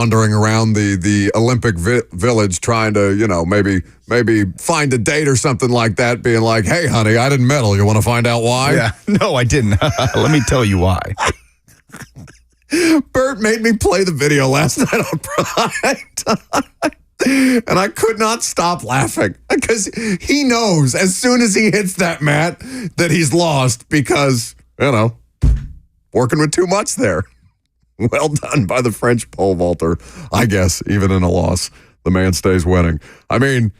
wandering around the Olympic Village trying to, maybe find a date or something like that, being like, hey, honey, I didn't medal. You want to find out why? Yeah. No, I didn't. Let me tell you why. Bert made me play the video last night on prime time, and I could not stop laughing because he knows as soon as he hits that mat that he's lost because, working with too much there. Well done by the French pole vaulter. I guess even in a loss, the man stays winning. I mean,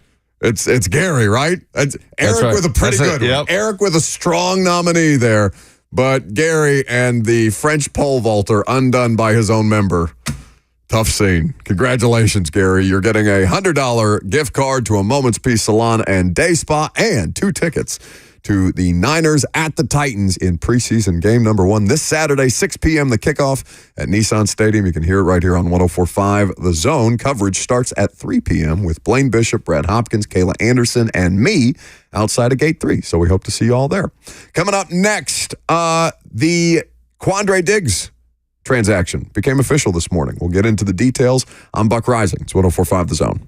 it's Gary, right? It's Eric right. with a pretty good one. Eric with a strong nominee there. But Gary and the French pole vaulter undone by his own member. Tough scene. Congratulations, Gary. You're getting a $100 gift card to a Moment's Peace Salon and Day Spa and 2 tickets to the Niners at the Titans in preseason game number 1 this Saturday, 6 p.m. the kickoff at Nissan Stadium. You can hear it right here on 104.5 The Zone. Coverage starts at 3 p.m. with Blaine Bishop, Brad Hopkins, Kayla Anderson, and me outside of Gate 3. So we hope to see you all there. Coming up next, the Quandre Diggs transaction became official this morning. We'll get into the details. I'm Buck Rising. It's 104.5 The Zone.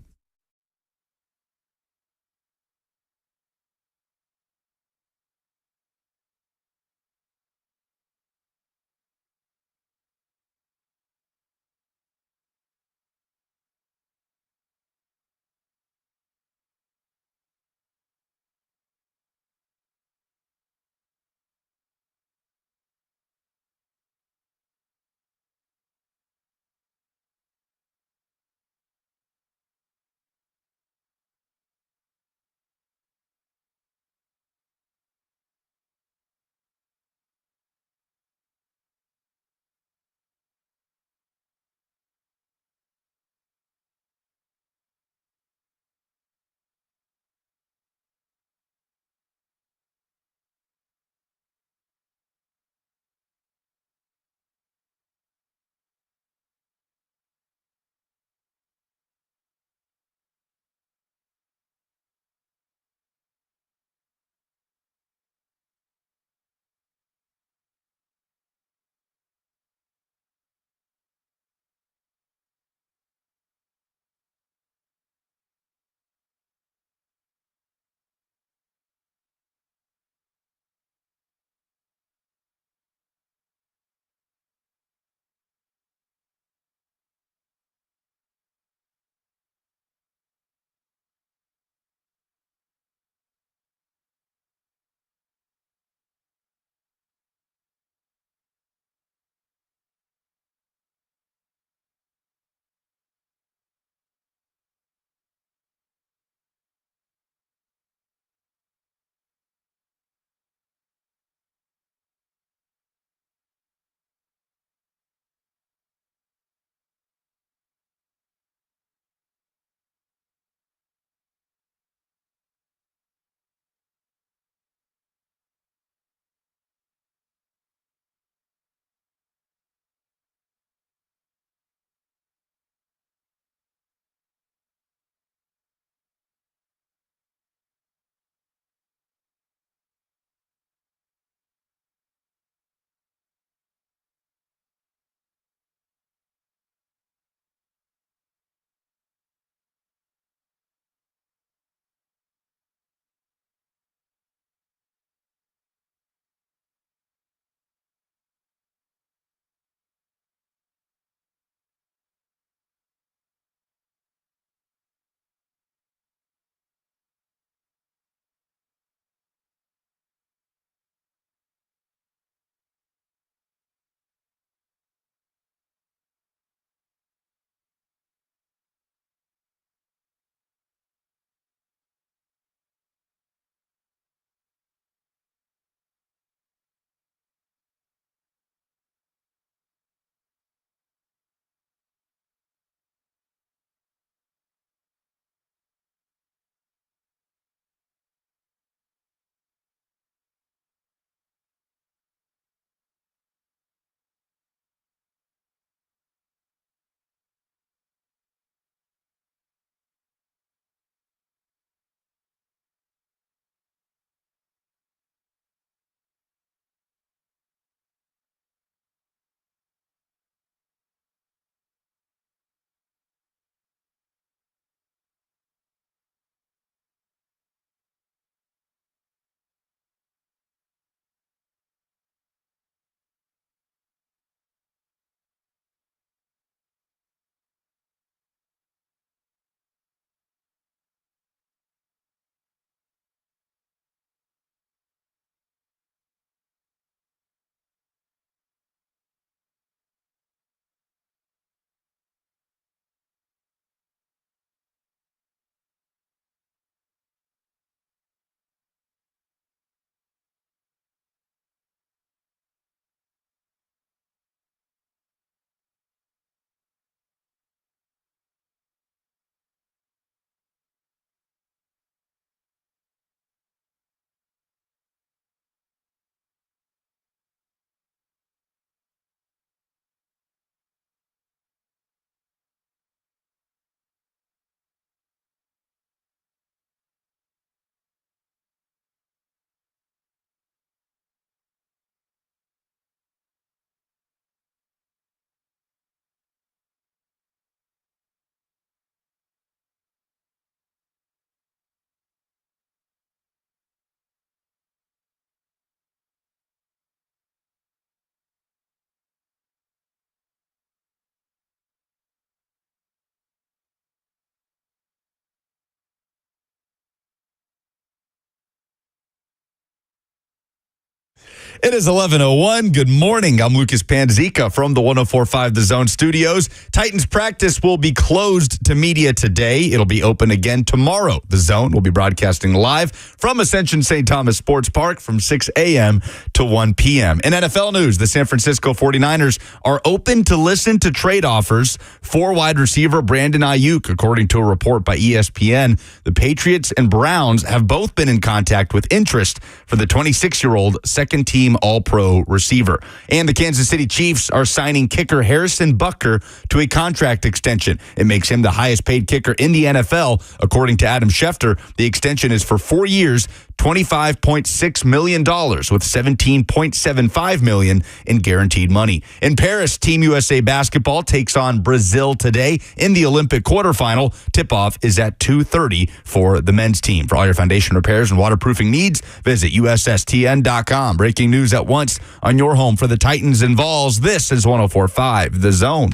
It is 11:01. Good morning. I'm Lucas Panzica from the 104.5 The Zone studios. Titans practice will be closed to media today. It'll be open again tomorrow. The Zone will be broadcasting live from Ascension St. Thomas Sports Park from 6 a.m. to 1 p.m. In NFL news, the San Francisco 49ers are open to listen to trade offers for wide receiver Brandon Ayuk, according to a report by ESPN. The Patriots and Browns have both been in contact with interest for the 26-year-old second-team All-Pro receiver. And the Kansas City Chiefs are signing kicker Harrison Butker to a contract extension. It makes him the highest-paid kicker in the NFL, according to Adam Schefter. The extension is for 4 years, $25.6 million, with $17.75 million in guaranteed money. In Paris, Team USA basketball takes on Brazil today in the Olympic quarterfinal. Tip-off is at 2:30 for the men's team. For all your foundation repairs and waterproofing needs, visit USSTN.com. Breaking news at once on your home for the Titans and Vols. This is 104.5 The Zone.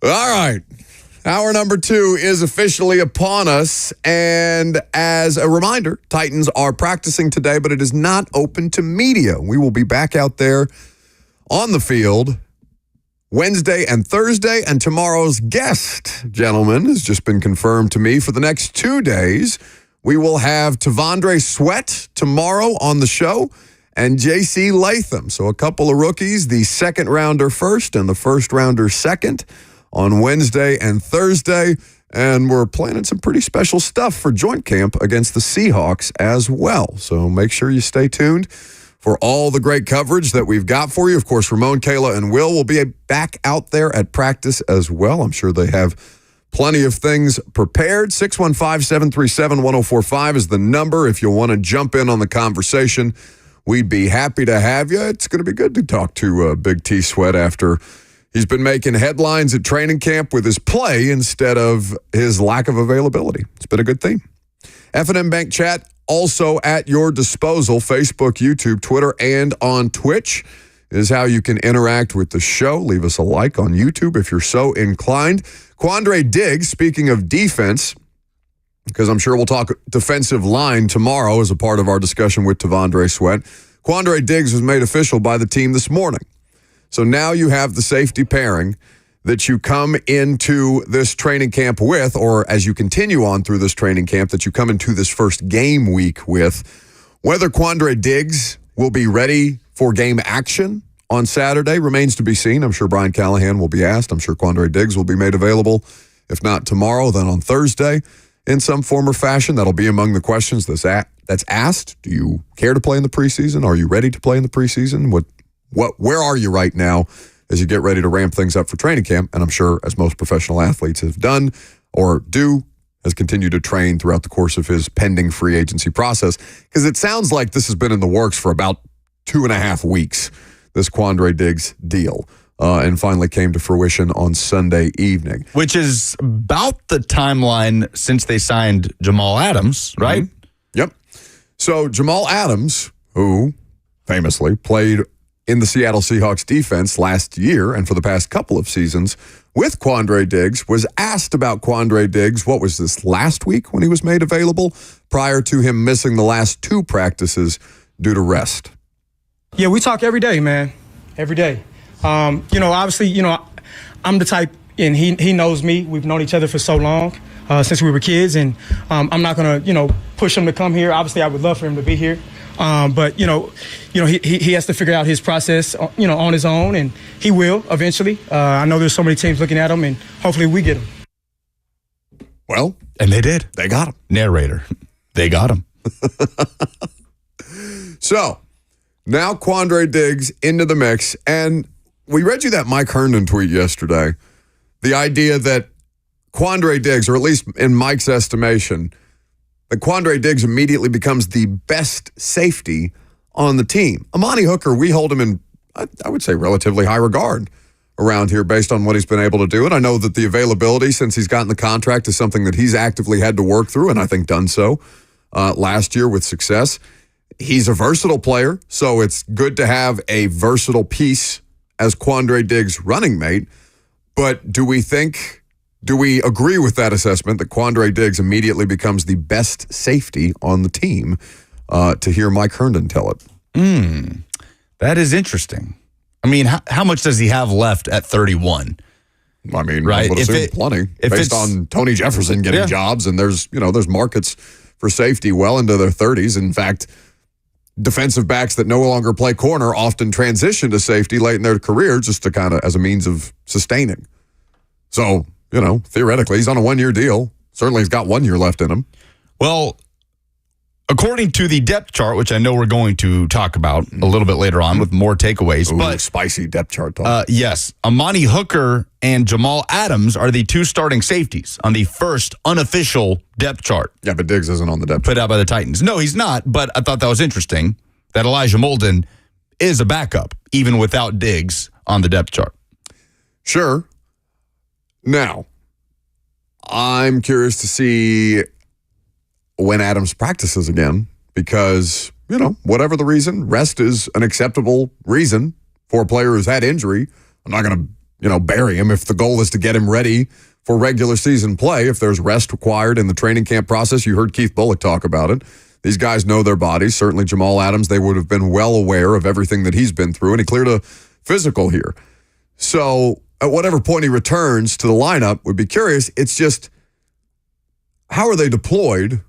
All right. Hour number 2 is officially upon us. And as a reminder, Titans are practicing today, but it is not open to media. We will be back out there on the field Wednesday and Thursday. And tomorrow's guest, gentlemen, has just been confirmed to me for the next 2 days. We will have T'Vondre Sweat tomorrow on the show and J.C. Latham. So a couple of rookies, the second rounder first and the first rounder second, on Wednesday and Thursday, and we're planning some pretty special stuff for joint camp against the Seahawks as well. So make sure you stay tuned for all the great coverage that we've got for you. Of course, Ramon, Kayla, and Will be back out there at practice as well. I'm sure they have plenty of things prepared. 615-737-1045 is the number if you'll want to jump in on the conversation. We'd be happy to have you. It's going to be good to talk to Big T Sweat after he's been making headlines at training camp with his play instead of his lack of availability. It's been a good theme. F&M Bank Chat also at your disposal. Facebook, YouTube, Twitter, and on Twitch is how you can interact with the show. Leave us a like on YouTube if you're so inclined. Quandre Diggs, speaking of defense, because I'm sure we'll talk defensive line tomorrow as a part of our discussion with T'Vondre Sweat. Quandre Diggs was made official by the team this morning. So now you have the safety pairing that you come into this training camp with, or as you continue on through this training camp, that you come into this first game week with. Whether Quandre Diggs will be ready for game action on Saturday remains to be seen. I'm sure Brian Callahan will be asked. I'm sure Quandre Diggs will be made available. If not tomorrow, then on Thursday in some form or fashion. That'll be among the questions that's asked. Do you care to play in the preseason? Are you ready to play in the preseason? Where are you right now as you get ready to ramp things up for training camp? And I'm sure, as most professional athletes have done or do, has continued to train throughout the course of his pending free agency process. Because it sounds like this has been in the works for about 2.5 weeks, this Quandre Diggs deal, and finally came to fruition on Sunday evening. Which is about the timeline since they signed Jamal Adams, right? Mm-hmm. Yep. So Jamal Adams, who famously played in the Seattle Seahawks defense last year and for the past couple of seasons with Quandre Diggs, was asked about Quandre Diggs, what was this, last week when he was made available, prior to him missing the last 2 practices due to rest. Yeah, we talk every day, man. Every day. Obviously, I'm the type, and he knows me. We've known each other for so long, since we were kids, and I'm not going to, push him to come here. Obviously, I would love for him to be here. But he has to figure out his process, on his own, and he will eventually. I know there's so many teams looking at him, and hopefully we get him. Well, and they did. They got him. Narrator. They got him. So now Quandre Diggs into the mix, and we read you that Mike Herndon tweet yesterday. The idea that Quandre Diggs, or at least in Mike's estimation, that Quandre Diggs immediately becomes the best safety on the team. Amani Hooker, we hold him in, I would say, relatively high regard around here based on what he's been able to do. And I know that the availability since he's gotten the contract is something that he's actively had to work through, and I think done so last year with success. He's a versatile player, so it's good to have a versatile piece as Quandre Diggs' running mate. But do we agree with that assessment that Quandre Diggs immediately becomes the best safety on the team, to hear Mike Herndon tell it? That is interesting. I mean, how much does he have left at 31? I mean, right? I would assume plenty based on Tony Jefferson getting jobs, and there's markets for safety well into their 30s. In fact, defensive backs that no longer play corner often transition to safety late in their career just to kind of as a means of sustaining. So, theoretically, he's on a 1-year deal. Certainly he's got 1 year left in him. Well, according to the depth chart, which I know we're going to talk about a little bit later on with more takeaways. But spicy depth chart talk. Yes. Amani Hooker and Jamal Adams are the 2 starting safeties on the first unofficial depth chart. Yeah, but Diggs isn't on the depth chart. Put out by the Titans. No, he's not, but I thought that was interesting that Elijah Molden is a backup, even without Diggs on the depth chart. Sure. Now, I'm curious to see when Adams practices again, because, whatever the reason, rest is an acceptable reason for a player who's had injury. I'm not going to, bury him if the goal is to get him ready for regular season play. If there's rest required in the training camp process, you heard Keith Bulluck talk about it. These guys know their bodies. Certainly Jamal Adams, they would have been well aware of everything that he's been through, and he cleared a physical here. So at whatever point he returns to the lineup, would be curious. It's just, how are they deployed?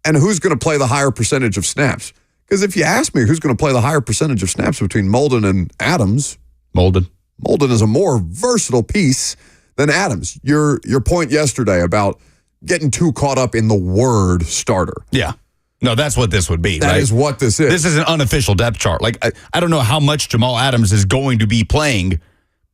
And who's going to play the higher percentage of snaps? Because if you ask me who's going to play the higher percentage of snaps between Molden and Adams, Molden is a more versatile piece than Adams. Your point yesterday about getting too caught up in the word starter. Yeah. No, that's what this would be, That right? is what this is. This is an unofficial depth chart. Like, I don't know how much Jamal Adams is going to be playing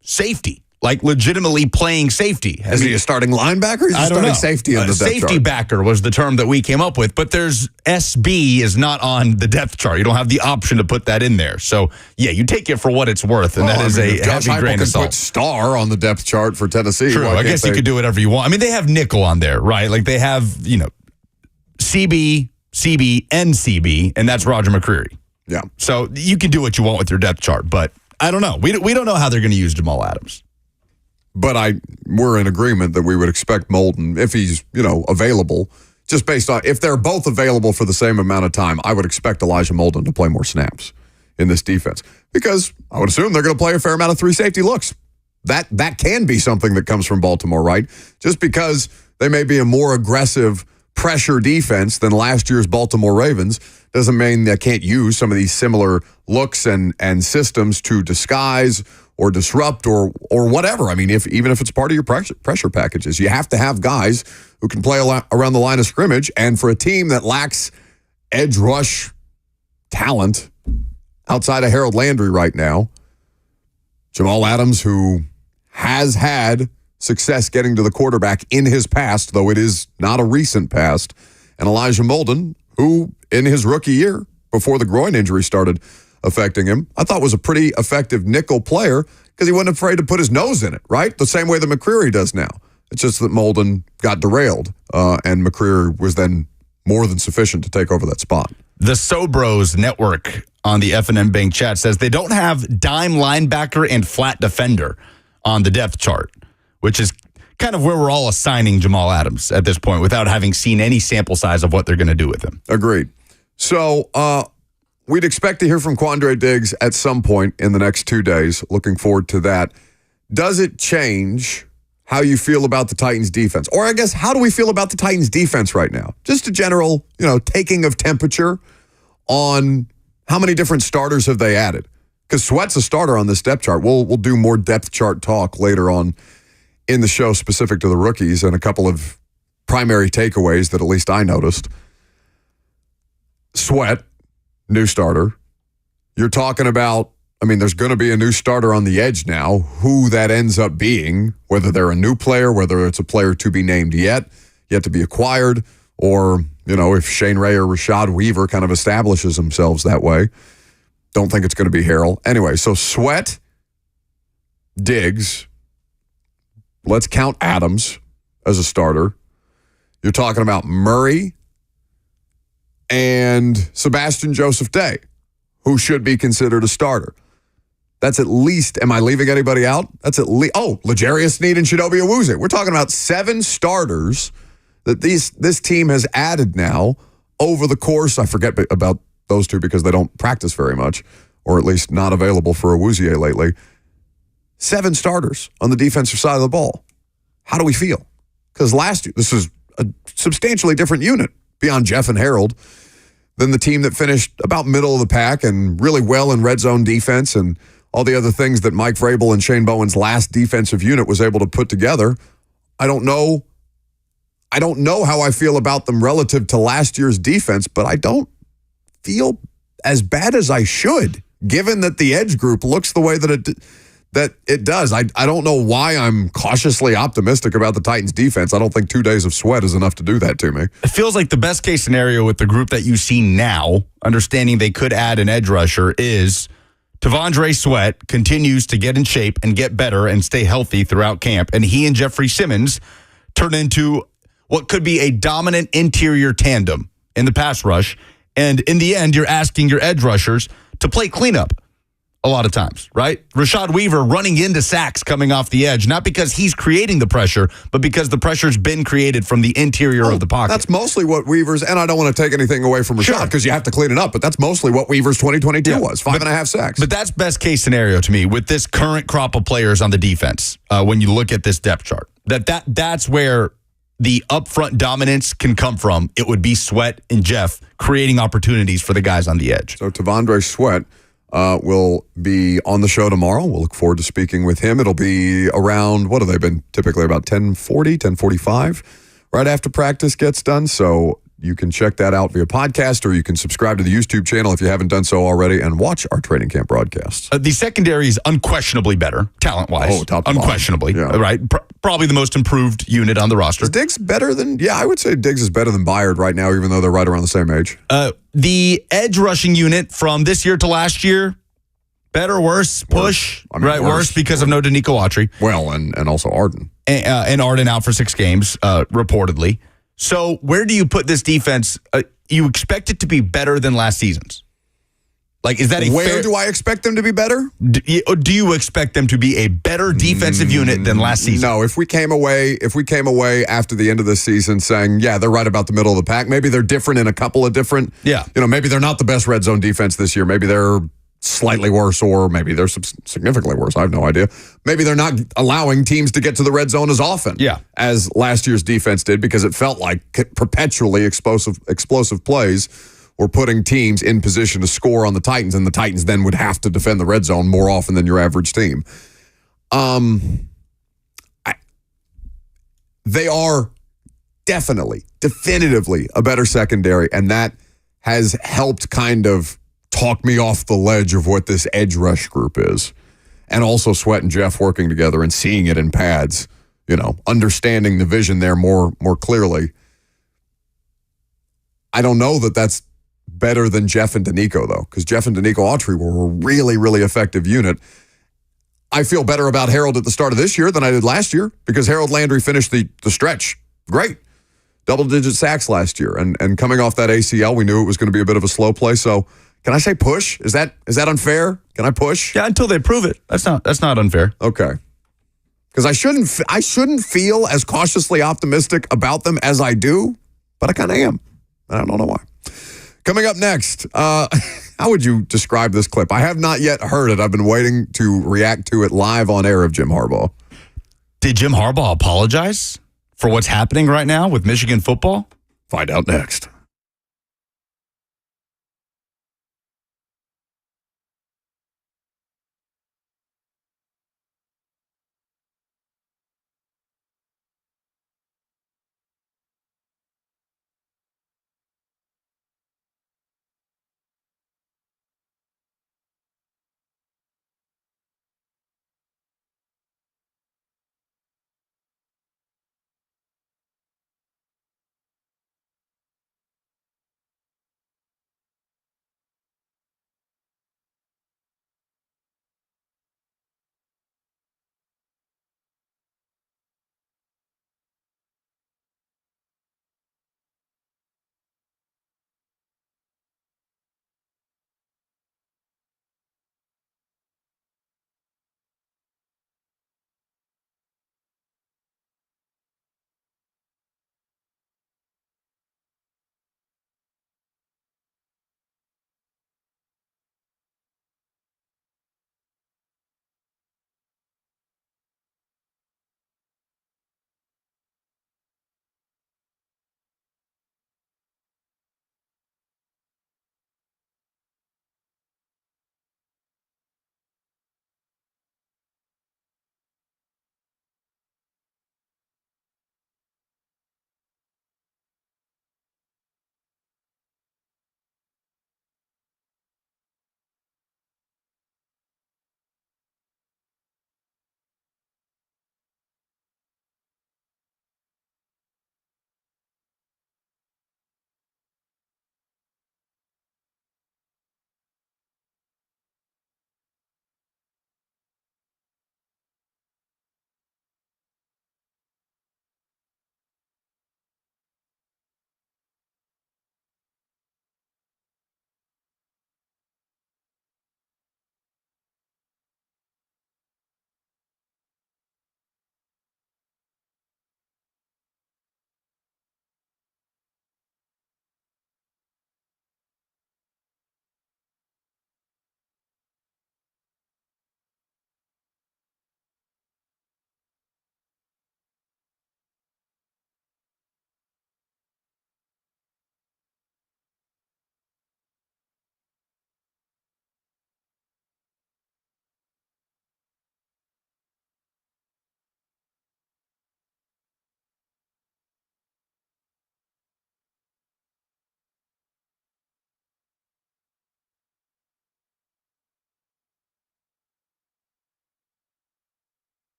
safety. Like, legitimately playing safety. Is he a starting linebacker? Or is he starting safety on the depth chart? Safety backer was the term that we came up with, but there's SB is not on the depth chart. You don't have the option to put that in there. So, yeah, you take it for what it's worth, and that is a heavy grain of salt. Put star on the depth chart for Tennessee. True. I guess you could do whatever you want. I mean, they have nickel on there, right? Like, they have, CB, and CB, and that's Roger McCreary. Yeah. So you can do what you want with your depth chart, but I don't know. We don't know how they're going to use Jamal Adams. But we're in agreement that we would expect Molden, if he's, available, just based on, if they're both available for the same amount of time, I would expect Elijah Molden to play more snaps in this defense. Because I would assume they're going to play a fair amount of 3 safety looks. That can be something that comes from Baltimore, right? Just because they may be a more aggressive pressure defense than last year's Baltimore Ravens doesn't mean they can't use some of these similar looks and systems to disguise or disrupt or whatever. I mean, even if it's part of your pressure packages, you have to have guys who can play around the line of scrimmage. And for a team that lacks edge rush talent outside of Harold Landry right now, Jamal Adams, who has had success getting to the quarterback in his past, though it is not a recent past, and Elijah Molden, who in his rookie year, before the groin injury started affecting him, I thought was a pretty effective nickel player because he wasn't afraid to put his nose in it, right? The same way that McCreary does now. It's just that Molden got derailed, and McCreary was then more than sufficient to take over that spot. The Sobros network on the F&M Bank chat says they don't have dime linebacker and flat defender on the depth chart, which is kind of where we're all assigning Jamal Adams at this point without having seen any sample size of what they're going to do with him. Agreed. So we'd expect to hear from Quandre Diggs at some point in the next 2 days. Looking forward to that. Does it change how you feel about the Titans defense? Or I guess, how do we feel about the Titans defense right now? Just a general, taking of temperature on how many different starters have they added? Because Sweat's a starter on this depth chart. We'll do more depth chart talk later on in the show specific to the rookies and a couple of primary takeaways that at least I noticed. Sweat, new starter. You're talking about, there's going to be a new starter on the edge now. Who that ends up being, whether they're a new player, whether it's a player to be named yet to be acquired, or, if Shane Ray or Rashad Weaver kind of establishes themselves that way. Don't think it's going to be Harrell. Anyway, so Sweat, Diggs. Let's count Adams as a starter. You're talking about Murray and Sebastian Joseph Day, who should be considered a starter. That's at least, am I leaving anybody out? That's at least, L'Jarius Sneed and Chidobe Awuzie. We're talking about 7 starters that this team has added now over the course. I forget about those 2 because they don't practice very much, or at least not available for Awuzie lately. 7 starters on the defensive side of the ball. How do we feel? Because last year, this is a substantially different unit beyond Jeff and Harold than the team that finished about middle of the pack and really well in red zone defense and all the other things that Mike Vrabel and Shane Bowen's last defensive unit was able to put together. I don't know how I feel about them relative to last year's defense, but I don't feel as bad as I should, given that the edge group looks the way that it does. I don't know why I'm cautiously optimistic about the Titans defense. I don't think 2 days of sweat is enough to do that to me. It feels like the best case scenario with the group that you see now, understanding they could add an edge rusher, is T'Vondre Sweat continues to get in shape and get better and stay healthy throughout camp, and he and Jeffrey Simmons turn into what could be a dominant interior tandem in the pass rush. And in the end, you're asking your edge rushers to play cleanup a lot of times, right? Rashad Weaver running into sacks coming off the edge, not because he's creating the pressure, but because the pressure's been created from the interior of the pocket. That's mostly what Weaver's, and I don't want to take anything away from Rashad because you have to clean it up, but that's mostly what Weaver's 2022 was, 5.5 sacks. But that's best case scenario to me with this current crop of players on the defense when you look at this depth chart. That's where the upfront dominance can come from. It would be Sweat and Jeff creating opportunities for the guys on the edge. So T'Vondre Sweat will be on the show tomorrow. We'll look forward to speaking with him. It'll be around, what have they been? Typically about 10:40, 10:45, right after practice gets done. So you can check that out via podcast, or you can subscribe to the YouTube channel if you haven't done so already and watch our training camp broadcasts. The secondary is unquestionably better, talent-wise. Oh, top to unquestionably, bottom. Yeah. right? Probably the most improved unit on the roster. Is Diggs better than, I would say Diggs is better than Byard right now, even though they're right around the same age. The edge rushing unit from this year to last year, better, worse, push, worse because of no Danico Autry. Well, and also Arden. And Arden out for 6 games, reportedly. So where do you put this defense? You expect it to be better than last season's? Like, is that a Where do I expect them to be better? Do you expect them to be a better defensive unit than last season? No, if we came away after the end of the season saying, they're right about the middle of the pack, maybe they're different in a couple of different, maybe they're not the best red zone defense this year. Maybe they're slightly worse, or maybe they're significantly worse. I have no idea. Maybe they're not allowing teams to get to the red zone as often as last year's defense did, because it felt like perpetually explosive plays were putting teams in position to score on the Titans, and the Titans then would have to defend the red zone more often than your average team. They are definitively a better secondary, and that has helped kind of talk me off the ledge of what this edge rush group is. And also Sweat and Jeff working together and seeing it in pads, understanding the vision there more clearly. I don't know that that's better than Jeff and Danico, though, because Jeff and Danico Autry were a really, really effective unit. I feel better about Harold at the start of this year than I did last year, because Harold Landry finished the stretch great. Double-digit sacks last year. And coming off that ACL, we knew it was going to be a bit of a slow play. So can I say push? Is that unfair? Can I push? Yeah, until they prove it. That's not unfair. Okay. Because I shouldn't feel as cautiously optimistic about them as I do, but I kind of am. I don't know why. Coming up next, how would you describe this clip? I have not yet heard it. I've been waiting to react to it live on air of Jim Harbaugh. Did Jim Harbaugh apologize for what's happening right now with Michigan football? Find out next.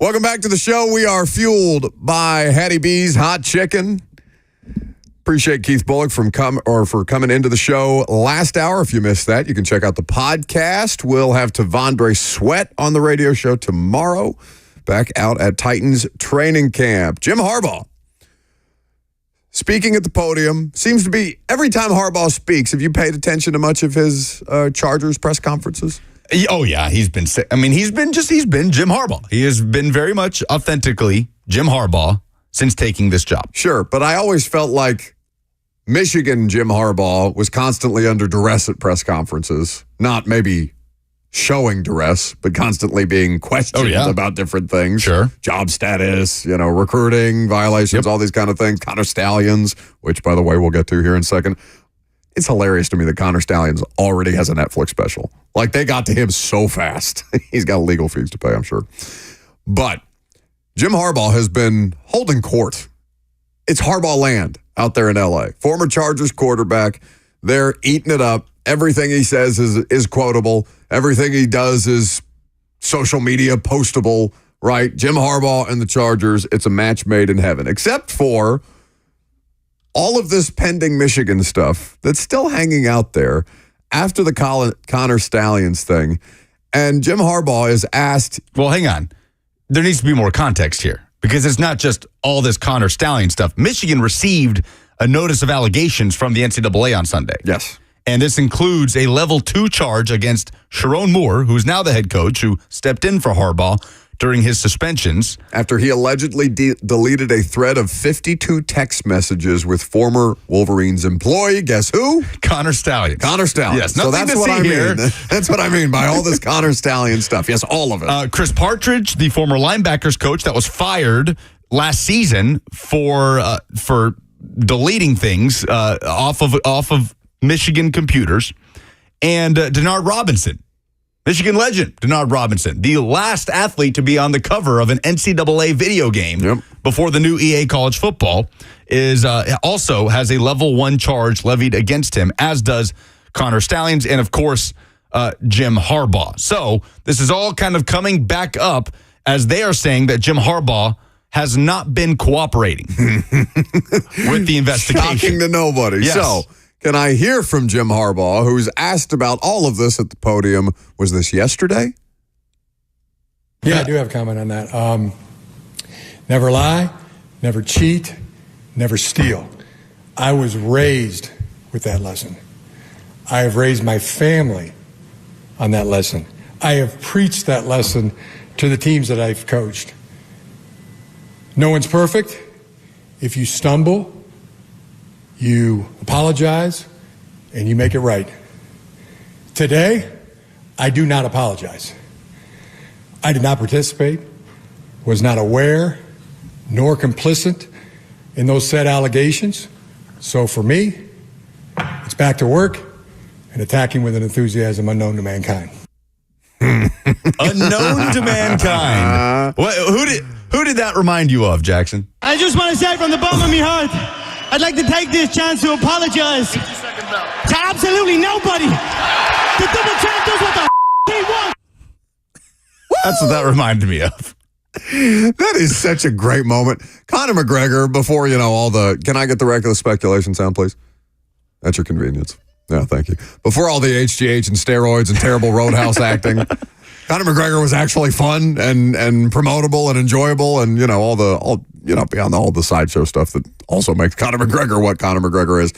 Welcome back to the show. We are fueled by Hattie B's Hot Chicken. Appreciate Keith Bulluck for coming into the show last hour. If you missed that, you can check out the podcast. We'll have Tavondre Sweat on the radio show tomorrow, back out at Titans training camp. Jim Harbaugh, speaking at the podium, seems to be every time Harbaugh speaks. Have you paid attention to much of his Chargers press conferences? Oh yeah, he's been Jim Harbaugh. He has been very much authentically Jim Harbaugh since taking this job. Sure, but I always felt like Michigan Jim Harbaugh was constantly under duress at press conferences, not maybe showing duress, but constantly being questioned about different things. Sure. Job status, recruiting violations, all these kind of things. Connor Stallions, which, by the way, we'll get to here in a second. It's hilarious to me that Connor Stallions already has a Netflix special. Like, they got to him so fast. He's got legal fees to pay, I'm sure. But Jim Harbaugh has been holding court. It's Harbaugh land out there in L.A. Former Chargers quarterback. They're eating it up. Everything he says is quotable. Everything he does is social media postable, right? Jim Harbaugh and the Chargers, it's a match made in heaven, except for all of this pending Michigan stuff that's still hanging out there after the Connor Stallions thing. And Jim Harbaugh is asked... Well, hang on. There needs to be more context here because it's not just all this Connor Stallion stuff. Michigan received a notice of allegations from the NCAA on Sunday. Yes. And this includes a level 2 charge against Sharon Moore, who's now the head coach, who stepped in for Harbaugh during his suspensions. After he allegedly deleted a thread of 52 text messages with former Wolverines employee, guess who? Connor Stallion. Connor Stallion. Yes, so that's what I mean. That's what I mean by all this Connor Stallion stuff. Yes, all of it. Chris Partridge, the former linebackers coach that was fired last season for deleting things off of Michigan computers, and Denard Robinson. Michigan legend, Denard Robinson, the last athlete to be on the cover of an NCAA video game before the new EA college football, is also has a level 1 charge levied against him, as does Connor Stallions and, of course, Jim Harbaugh. So this is all kind of coming back up as they are saying that Jim Harbaugh has not been cooperating with the investigation. Shocking to nobody. Yes. So... can I hear from Jim Harbaugh, who's asked about all of this at the podium? Was this yesterday? Yeah, I do have a comment on that. Never lie, never cheat, never steal. I was raised with that lesson. I have raised my family on that lesson. I have preached that lesson to the teams that I've coached. No one's perfect. If you stumble, you apologize, and you make it right. Today, I do not apologize. I did not participate, was not aware, nor complicit in those said allegations. So for me, it's back to work and attacking with an enthusiasm unknown to mankind. Unknown to mankind. Who did that remind you of, Jackson? I just want to say from the bottom of my heart, I'd like to take this chance to apologize to absolutely nobody. The double champ does what the he wants. That's what that reminded me of. That is such a great moment. Conor McGregor, before, all the... Can I get the regular speculation sound, please? At your convenience. Yeah, thank you. Before all the HGH and steroids and terrible roadhouse acting, Conor McGregor was actually fun and promotable and enjoyable and, beyond all the sideshow stuff that also makes Conor McGregor what Conor McGregor is.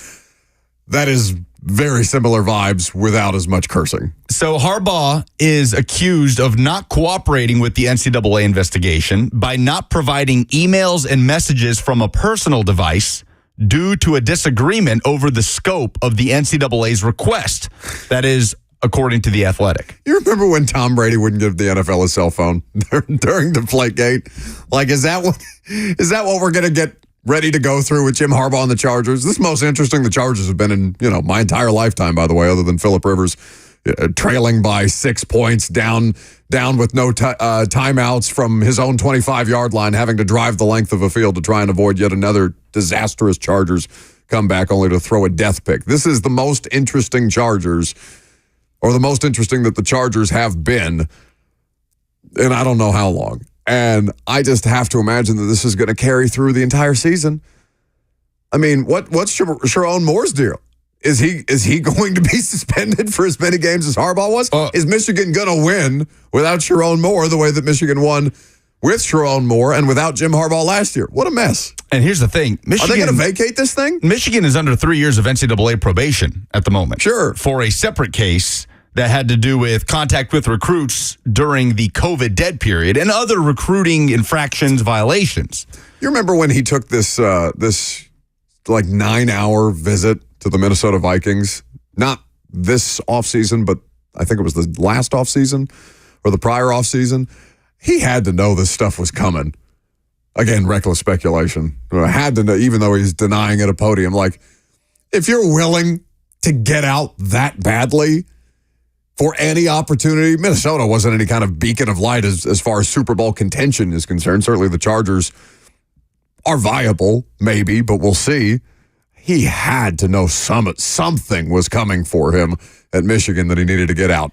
That is very similar vibes without as much cursing. So Harbaugh is accused of not cooperating with the NCAA investigation by not providing emails and messages from a personal device due to a disagreement over the scope of the NCAA's request. That is, according to The Athletic. You remember when Tom Brady wouldn't give the NFL a cell phone during Deflategate? Like, is that what we're going to get ready to go through with Jim Harbaugh and the Chargers? This is most interesting the Chargers have been in, my entire lifetime, by the way, other than Phillip Rivers trailing by 6 points, down with no timeouts from his own 25-yard line, having to drive the length of a field to try and avoid yet another disastrous Chargers comeback only to throw a death pick. This is the most interesting Chargers, or the most interesting that the Chargers have been in I don't know how long. And I just have to imagine that this is going to carry through the entire season. I mean, what's Sharon Moore's deal? Is he going to be suspended for as many games as Harbaugh was? Is Michigan going to win without Sharon Moore the way that Michigan won with Sharon Moore and without Jim Harbaugh last year? What a mess. And here's the thing. Michigan, are they going to vacate this thing? Michigan is under 3 years of NCAA probation at the moment. Sure. For a separate case that had to do with contact with recruits during the COVID dead period and other recruiting infractions, violations. You remember when he took this 9-hour visit to the Minnesota Vikings? Not this offseason, but I think it was the last offseason or the prior offseason. He had to know this stuff was coming. Again, reckless speculation. Had to know, even though he's denying at a podium. Like, if you're willing to get out that badly for any opportunity, Minnesota wasn't any kind of beacon of light as far as Super Bowl contention is concerned. Certainly the Chargers are viable, maybe, but we'll see. He had to know something was coming for him at Michigan that he needed to get out.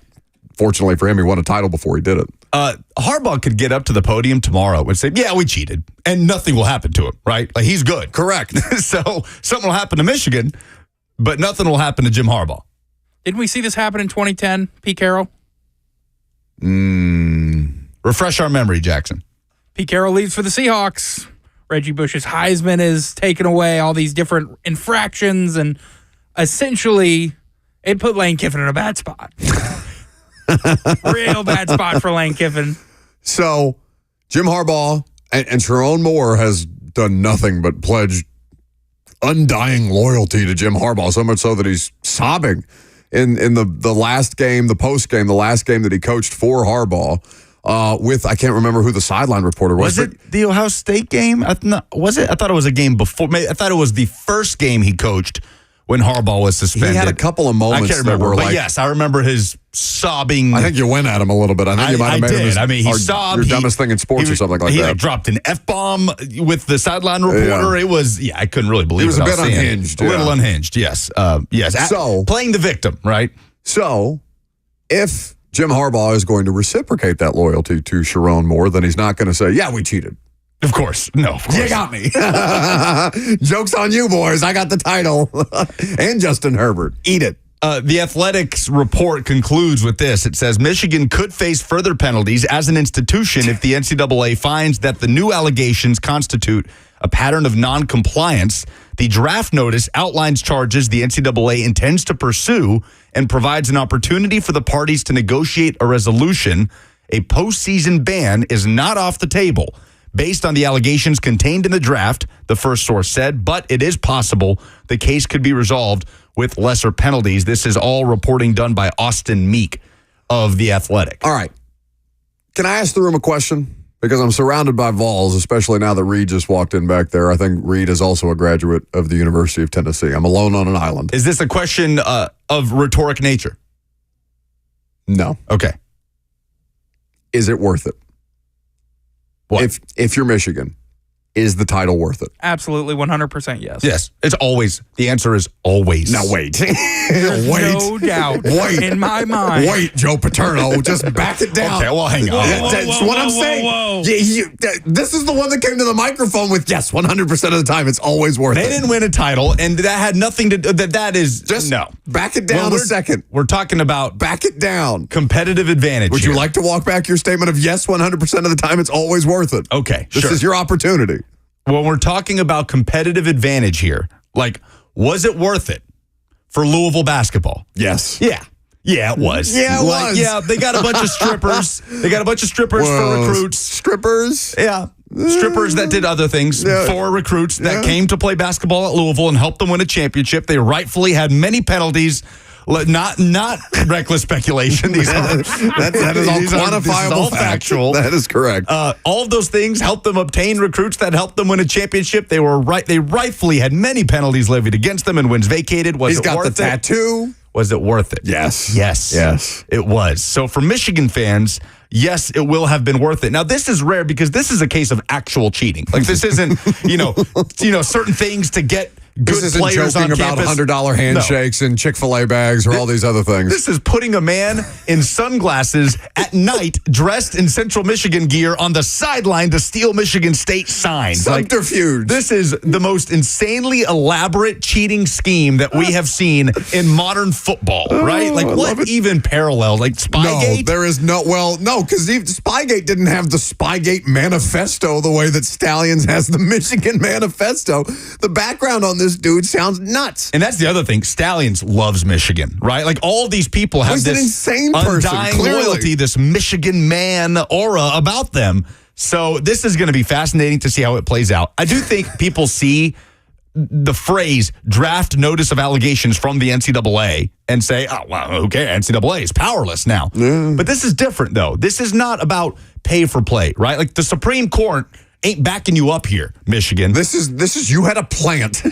Fortunately for him, he won a title before he did it. Harbaugh could get up to the podium tomorrow and say, yeah, we cheated, and nothing will happen to him, right? Like, he's good. Correct. So something will happen to Michigan, but nothing will happen to Jim Harbaugh. Didn't we see this happen in 2010, Pete Carroll? Refresh our memory, Jackson. Pete Carroll leaves for the Seahawks. Reggie Bush's Heisman is taken away, all these different infractions, and essentially it put Lane Kiffin in a bad spot. Real bad spot for Lane Kiffin. So Jim Harbaugh and Sharon Moore has done nothing but pledge undying loyalty to Jim Harbaugh, so much so that he's sobbing in the last game, the post game, the last game that he coached for Harbaugh. With, I can't remember who the sideline reporter was. Was it the Ohio State game? Was it? I thought it was a game before. I thought it was the first game he coached when Harbaugh was suspended. He had a couple of moments. I can't remember, but yes, I remember his sobbing. I think you went at him a little bit. I think you might have made him. I mean, he sobbed. Your dumbest thing in sports or something like that. He dropped an F-bomb with the sideline reporter. Yeah. It was, I couldn't really believe it. He was a bit unhinged. A little unhinged, yes. Yes. So, playing the victim, right? So, if Jim Harbaugh is going to reciprocate that loyalty to Sharon Moore, then he's not going to say, yeah, we cheated. Of course. No, of course. You got me. Joke's on you, boys. I got the title. And Justin Herbert. Eat it. The Athletics report concludes with this. It says Michigan could face further penalties as an institution if the NCAA finds that the new allegations constitute a pattern of noncompliance. The draft notice outlines charges the NCAA intends to pursue and provides an opportunity for the parties to negotiate a resolution. A postseason ban is not off the table based on the allegations contained in the draft, the first source said, but it is possible the case could be resolved with lesser penalties. This is all reporting done by Austin Meek of The Athletic. All right. Can I ask the room a question? Because I'm surrounded by Vols, especially now that Reed just walked in back there. I think Reed is also a graduate of the University of Tennessee. I'm alone on an island. Is this a question of rhetoric nature? No. Okay. Is it worth it? What? If you're Michigan, is the title worth it? Absolutely, 100% yes. Yes. It's always. The answer is always. Now, wait. There's wait. no doubt Wait. in my mind. Wait, Joe Paterno. Just back it down. Okay, well, hang on. That's what I'm saying. This is the one that came to the microphone with, yes, 100% of the time, it's always worth it. They didn't win a title, and that had nothing to do, that is, just no. Back it down a second. We're talking about back it down. Competitive advantage. Would you like to walk back your statement of yes, 100% of the time, it's always worth it? Okay, This is your opportunity. When we're talking about competitive advantage here, like, was it worth it for Louisville basketball? Yes. Yeah. Yeah, it was. Yeah, it was. Yeah, they got a bunch of strippers. They got a bunch of strippers for recruits. Strippers? Yeah. Strippers that did other things for recruits that came to play basketball at Louisville and helped them win a championship. They rightfully had many penalties. Not reckless speculation. These are that is all quantifiable, all factual. That is correct. All of those things helped them obtain recruits that helped them win a championship. They rightfully had many penalties levied against them and wins vacated. He's got the tattoo. Was it worth it? Yes. Yes, it was. So for Michigan fans, yes, it will have been worth it. Now, this is rare because this is a case of actual cheating. Like, this isn't, certain things to get This isn't players joking on about campus. $100 handshakes and Chick-fil-A bags or all these other things. This is putting a man in sunglasses at night, dressed in Central Michigan gear, on the sideline to steal Michigan State signs. Subterfuge. This is the most insanely elaborate cheating scheme that we have seen in modern football, right? Like, I love what it. even parallel? Like Spygate? No, there is no. Well, no, because Spygate didn't have the Spygate manifesto the way that Stallions has the Michigan manifesto. The background on this dude sounds nuts. And that's the other thing. Stallions loves Michigan, right? Like, all these people have He's an this insane person, undying clearly. loyalty, this Michigan man aura about them. So this is going to be fascinating to see how it plays out. I do think people see the phrase draft notice of allegations from the NCAA and say, oh, well, okay, NCAA is powerless now. But this is different, though. This is not about pay for play, right? Like, the Supreme Court ain't backing you up here, Michigan. This is you had a plant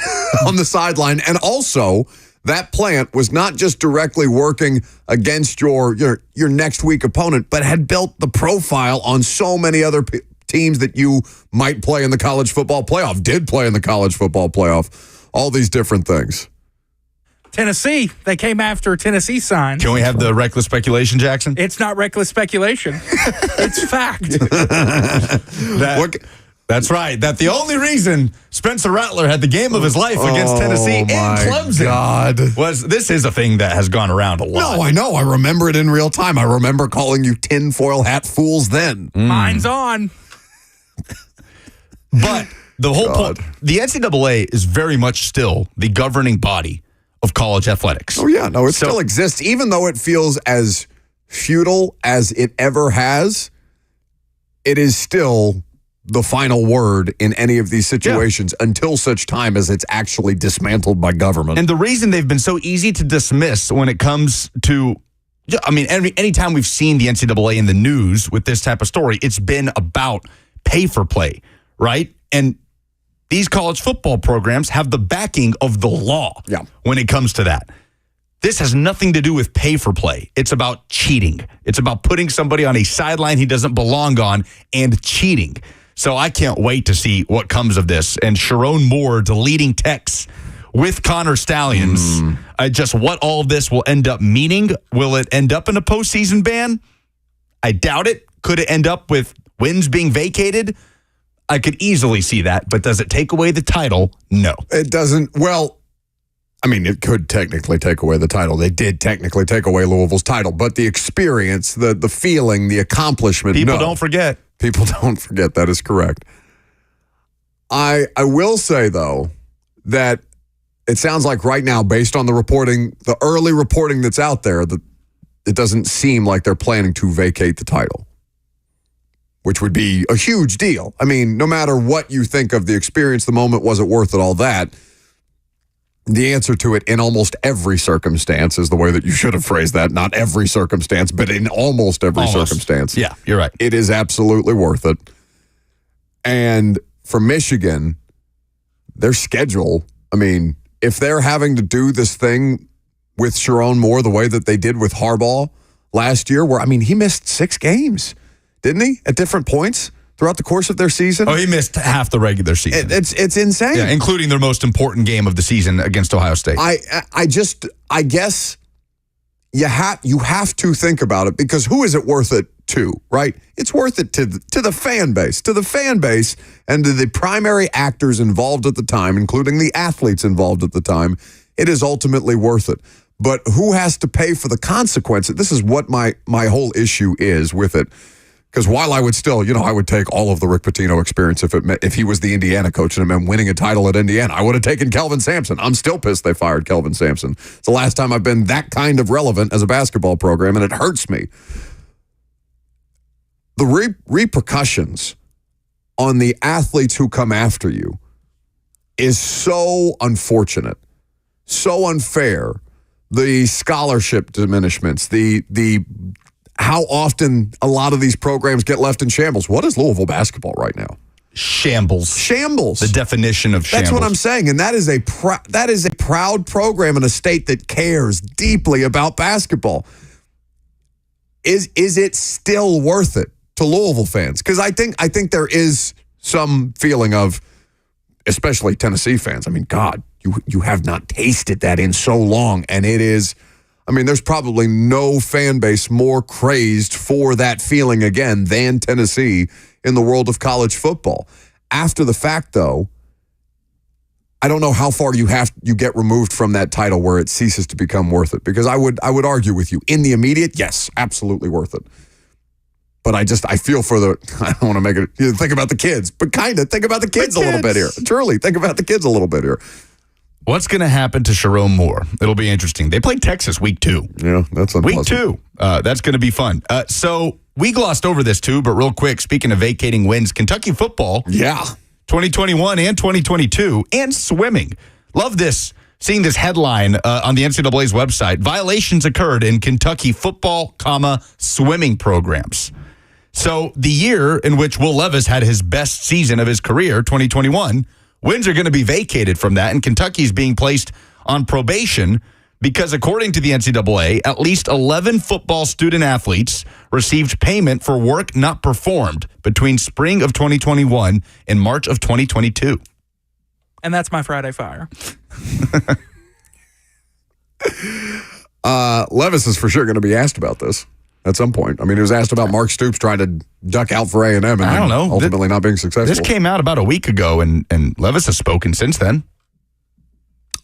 on the sideline, and also that plant was not just directly working against your next week opponent, but had built the profile on so many other teams that you might play in the college football playoff, did play in the college football playoff, all these different things. Tennessee, they came after Tennessee signs. Can we have the reckless speculation, Jackson? It's not reckless speculation. It's fact. That's right. That the only reason Spencer Rattler had the game of his life against Tennessee and Clemson was this is a thing that has gone around a lot. No, I know. I remember it in real time. I remember calling you tinfoil hat fools then. Mine's on. But the whole point, the NCAA is very much still the governing body of college athletics. Oh, yeah. No, it still exists. Even though it feels as futile as it ever has, it is still the final word in any of these situations until such time as it's actually dismantled by government. And the reason they've been so easy to dismiss when it comes to, I mean, anytime we've seen the NCAA in the news with this type of story, it's been about pay for play, right? And these college football programs have the backing of the law when it comes to that. This has nothing to do with pay for play. It's about cheating. It's about putting somebody on a sideline he doesn't belong on and cheating. So I can't wait to see what comes of this. And Sharon Moore deleting texts with Connor Stallions. Just what all of this will end up meaning. Will it end up in a postseason ban? I doubt it. Could it end up with wins being vacated? I could easily see that. But does it take away the title? No. It doesn't. Well, I mean, it could technically take away the title. They did technically take away Louisville's title. But the experience, the feeling, the accomplishment, People don't forget. People don't forget. That is correct. I will say, though, that it sounds like right now, based on the reporting, the early reporting that's out there, that it doesn't seem like they're planning to vacate the title, which would be a huge deal. I mean, no matter what you think of the experience, the moment, was it worth it, all that, the answer to it in almost every circumstance is the way that you should have phrased that. Not every circumstance, but in almost every circumstance. Yeah, you're right. It is absolutely worth it. And for Michigan, their schedule, I mean, if they're having to do this thing with Sharon Moore the way that they did with Harbaugh last year, where, I mean, he missed 6 games, didn't he, at different points throughout the course of their season? Oh, he missed half the regular season. It's insane. Yeah, including their most important game of the season against Ohio State. I guess you have to think about it, because who is it worth it to, right? It's worth it to the fan base, and to the primary actors involved at the time, including the athletes involved at the time. It is ultimately worth it. But who has to pay for the consequences? This is what my whole issue is with it. Because while I would still, I would take all of the Rick Pitino experience if he was the Indiana coach and it meant winning a title at Indiana. I would have taken Kelvin Sampson. I'm still pissed they fired Kelvin Sampson. It's the last time I've been that kind of relevant as a basketball program, and it hurts me. The repercussions on the athletes who come after you is so unfortunate, so unfair. The scholarship diminishments, the how often a lot of these programs get left in shambles. What is Louisville basketball right now? Shambles. The definition of shambles. That's what I'm saying, and that is a proud program in a state that cares deeply about basketball. Is it still worth it to Louisville fans? Because I think there is some feeling of, especially Tennessee fans. I mean, God, you have not tasted that in so long. And it is, I mean, there's probably no fan base more crazed for that feeling again than Tennessee in the world of college football. After the fact, though, I don't know how far you get removed from that title where it ceases to become worth it. Because I would argue with you. In the immediate, yes, absolutely worth it. But I feel for I don't want to make it, think about the kids, but kind of think about the kids a little bit here. Truly, think about the kids a little bit here. What's going to happen to Sharon Moore? It'll be interesting. They play Texas week 2. Yeah, that's unpleasant. Week 2. That's going to be fun. So we glossed over this too, but real quick, speaking of vacating wins, Kentucky football. Yeah. 2021 and 2022, and swimming. Love this, seeing this headline on the NCAA's website. Violations occurred in Kentucky football, swimming programs. So the year in which Will Levis had his best season of his career, 2021, wins are going to be vacated from that, and Kentucky's being placed on probation because, according to the NCAA, at least 11 football student athletes received payment for work not performed between spring of 2021 and March of 2022. And that's my Friday Fire. Levis is for sure going to be asked about this at some point. I mean, he was asked about Mark Stoops trying to duck out for A&M and I don't know. ultimately not being successful. This came out about a week ago, and Levis has spoken since then.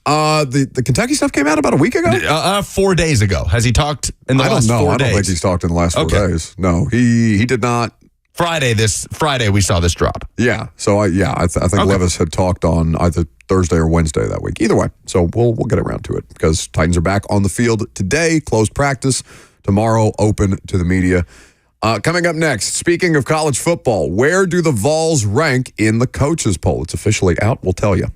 The Kentucky stuff came out about a week ago? 4 days ago. Has he talked in the last 4 days? I don't think he's talked in the last 4 days. No, he did not. This Friday we saw this drop. Yeah. So I think Levis had talked on either Thursday or Wednesday that week. Either way. So we'll get around to it because Titans are back on the field today, closed practice. Tomorrow, open to the media. Coming up next, speaking of college football, where do the Vols rank in the coaches poll? It's officially out. We'll tell you.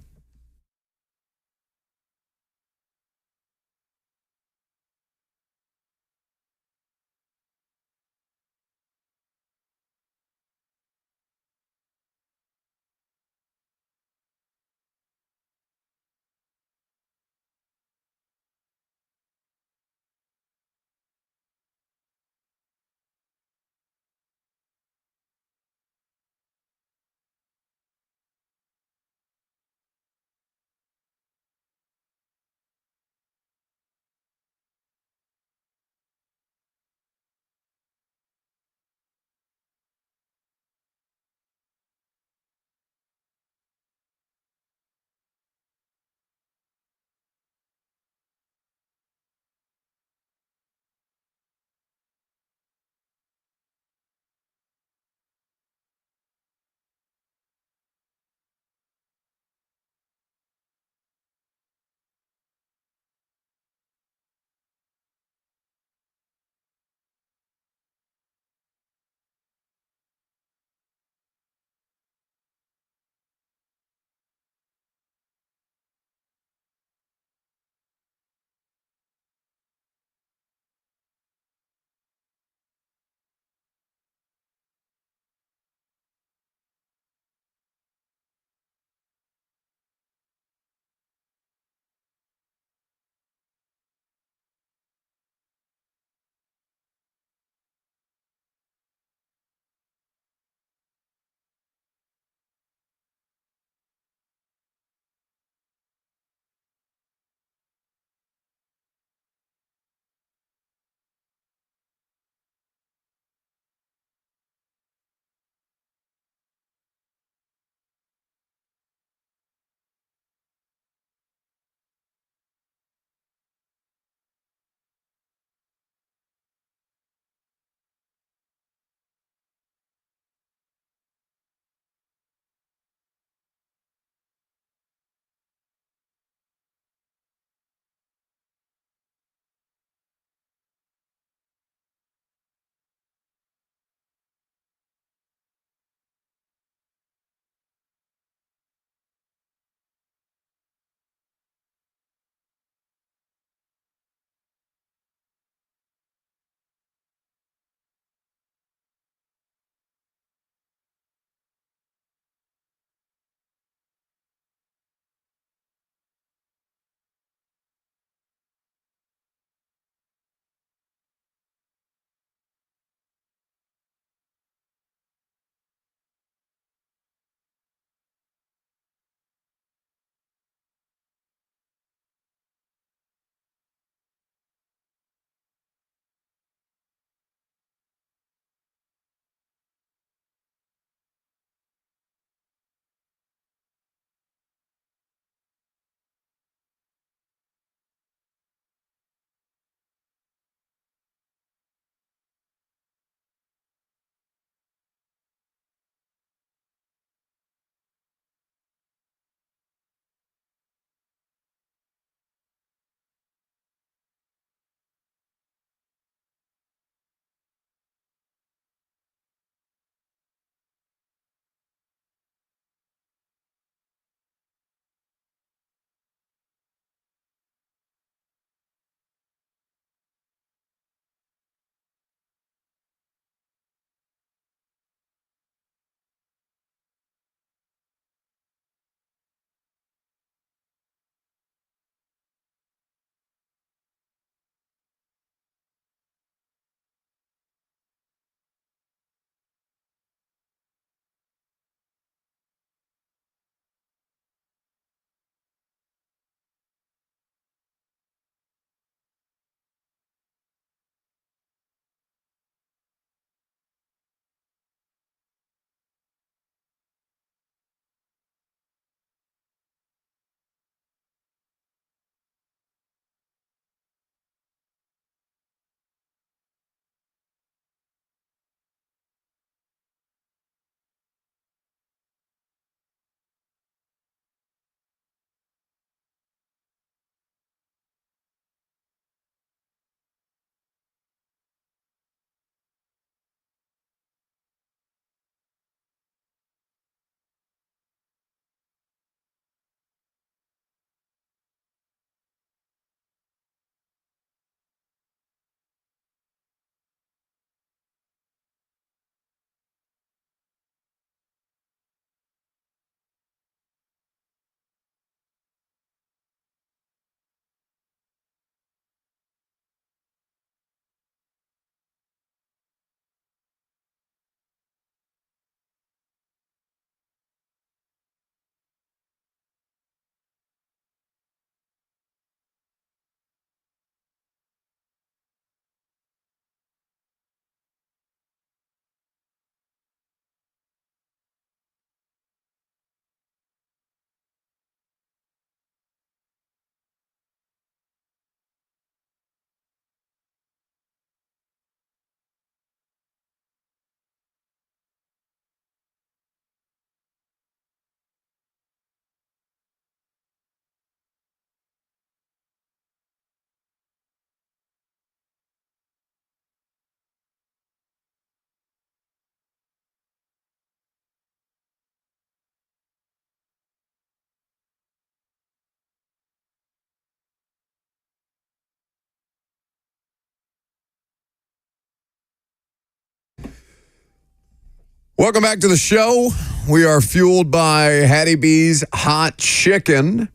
Welcome back to the show. We are fueled by Hattie B's Hot Chicken.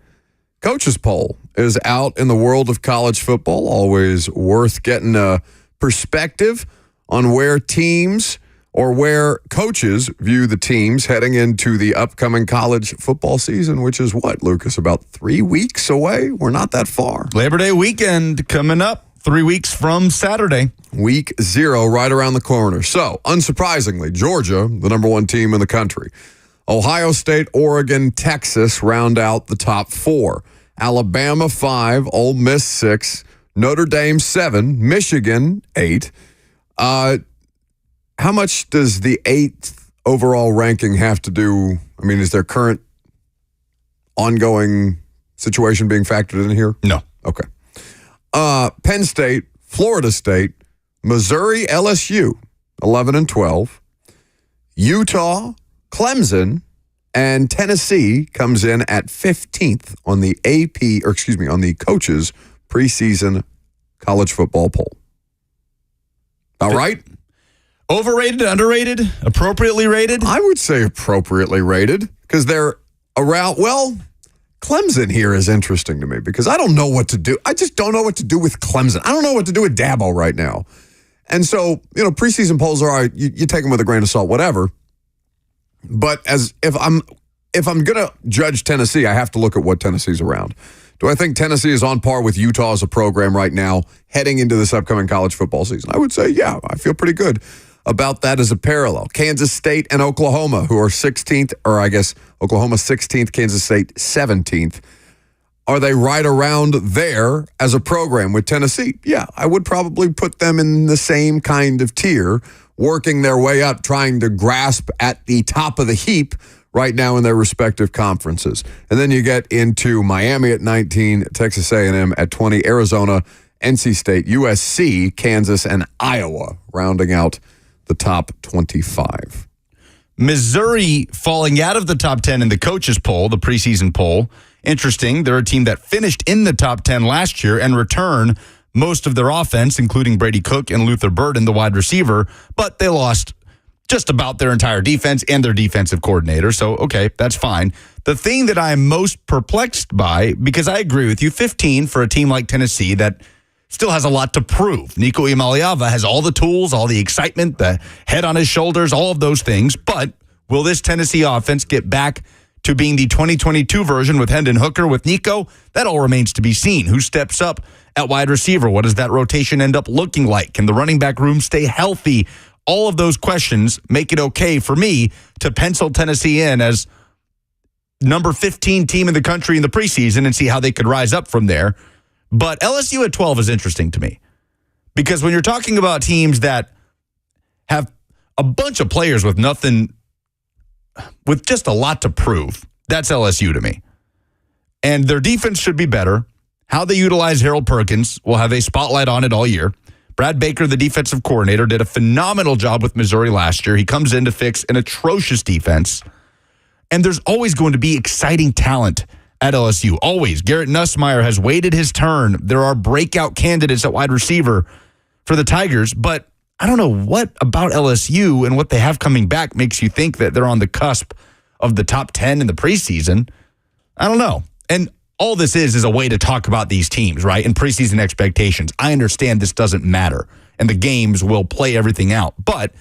Coaches Poll is out in the world of college football. Always worth getting a perspective on where teams or where coaches view the teams heading into the upcoming college football season, which is what, Lucas, about 3 weeks away? We're not that far. Labor Day weekend coming up 3 weeks from Saturday. Week 0 right around the corner. So, unsurprisingly, Georgia, the number 1 team in the country. Ohio State, Oregon, Texas round out the top 4. Alabama 5, Ole Miss 6, Notre Dame 7, Michigan 8. How much does the 8th overall ranking have to do? I mean, is there current ongoing situation being factored in here? No. Okay. Penn State, Florida State, Missouri, LSU, 11 and 12. Utah, Clemson, and Tennessee comes in at 15th on the on the coaches preseason college football poll. All right? Overrated, underrated, appropriately rated? I would say appropriately rated because they're around, well, Clemson here is interesting to me because I don't know what to do. I just don't know what to do with Clemson. I don't know what to do with Dabo right now. And so, preseason polls are all right. You take them with a grain of salt, whatever. But if I'm going to judge Tennessee, I have to look at what Tennessee's around. Do I think Tennessee is on par with Utah as a program right now heading into this upcoming college football season? I would say, yeah, I feel pretty good about that as a parallel. Kansas State and Oklahoma, who are 16th, or I guess Oklahoma 16th, Kansas State 17th. Are they right around there as a program with Tennessee? Yeah, I would probably put them in the same kind of tier, working their way up, trying to grasp at the top of the heap right now in their respective conferences. And then you get into Miami at 19, Texas A&M at 20, Arizona, NC State, USC, Kansas, and Iowa rounding out the top 25. Missouri falling out of the top 10 in the coaches poll, the preseason poll. Interesting. They're a team that finished in the top 10 last year and returned most of their offense, including Brady Cook and Luther Burden, the wide receiver, but they lost just about their entire defense and their defensive coordinator. So, okay, that's fine. The thing that I'm most perplexed by, because I agree with you, 15 for a team like Tennessee that still has a lot to prove. Nico Iamaleava has all the tools, all the excitement, the head on his shoulders, all of those things. But will this Tennessee offense get back to being the 2022 version with Hendon Hooker, with Nico? That all remains to be seen. Who steps up at wide receiver? What does that rotation end up looking like? Can the running back room stay healthy? All of those questions make it okay for me to pencil Tennessee in as number 15 team in the country in the preseason and see how they could rise up from there. But LSU at 12 is interesting to me because when you're talking about teams that have a bunch of players with nothing, with just a lot to prove, that's LSU to me. And their defense should be better. How they utilize Harold Perkins will have a spotlight on it all year. Brad Baker, the defensive coordinator, did a phenomenal job with Missouri last year. He comes in to fix an atrocious defense. And there's always going to be exciting talent at LSU. Always. Garrett Nussmeier has waited his turn. There are breakout candidates at wide receiver for the Tigers, but I don't know what about LSU and what they have coming back makes you think that they're on the cusp of the top 10 in the preseason. I don't know. And all this is a way to talk about these teams, right? And preseason expectations. I understand this doesn't matter, and the games will play everything out. But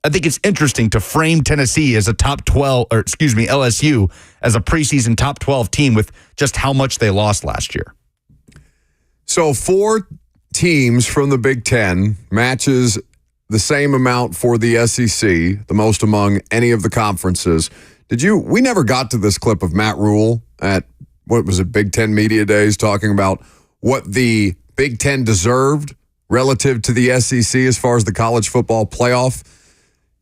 I think it's interesting to frame Tennessee as a top 12, or excuse me, LSU as a preseason top 12 team with just how much they lost last year. So 4 teams from the Big Ten matches the same amount for the SEC, the most among any of the conferences. We never got to this clip of Matt Rule at, what was it, Big Ten Media Days, talking about what the Big Ten deserved relative to the SEC as far as the college football playoff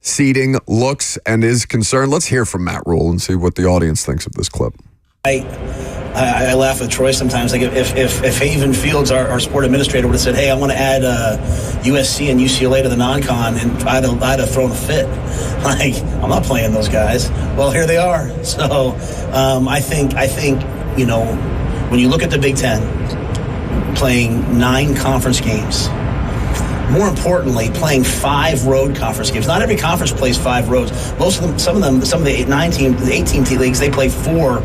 seeding looks and is concerned. Let's hear from Matt Rule and see what the audience thinks of this clip. I laugh with Troy sometimes. Like if Haven Fields, our sport administrator, would have said, "Hey, I want to add USC and UCLA to the non-con," and I'd have thrown a fit. Like, I'm not playing those guys. Well, here they are. So I think when you look at the Big Ten playing 9 conference games, more importantly, playing 5 road conference games. Not every conference plays 5 roads. Most of them, some of the 18 team leagues, they play 4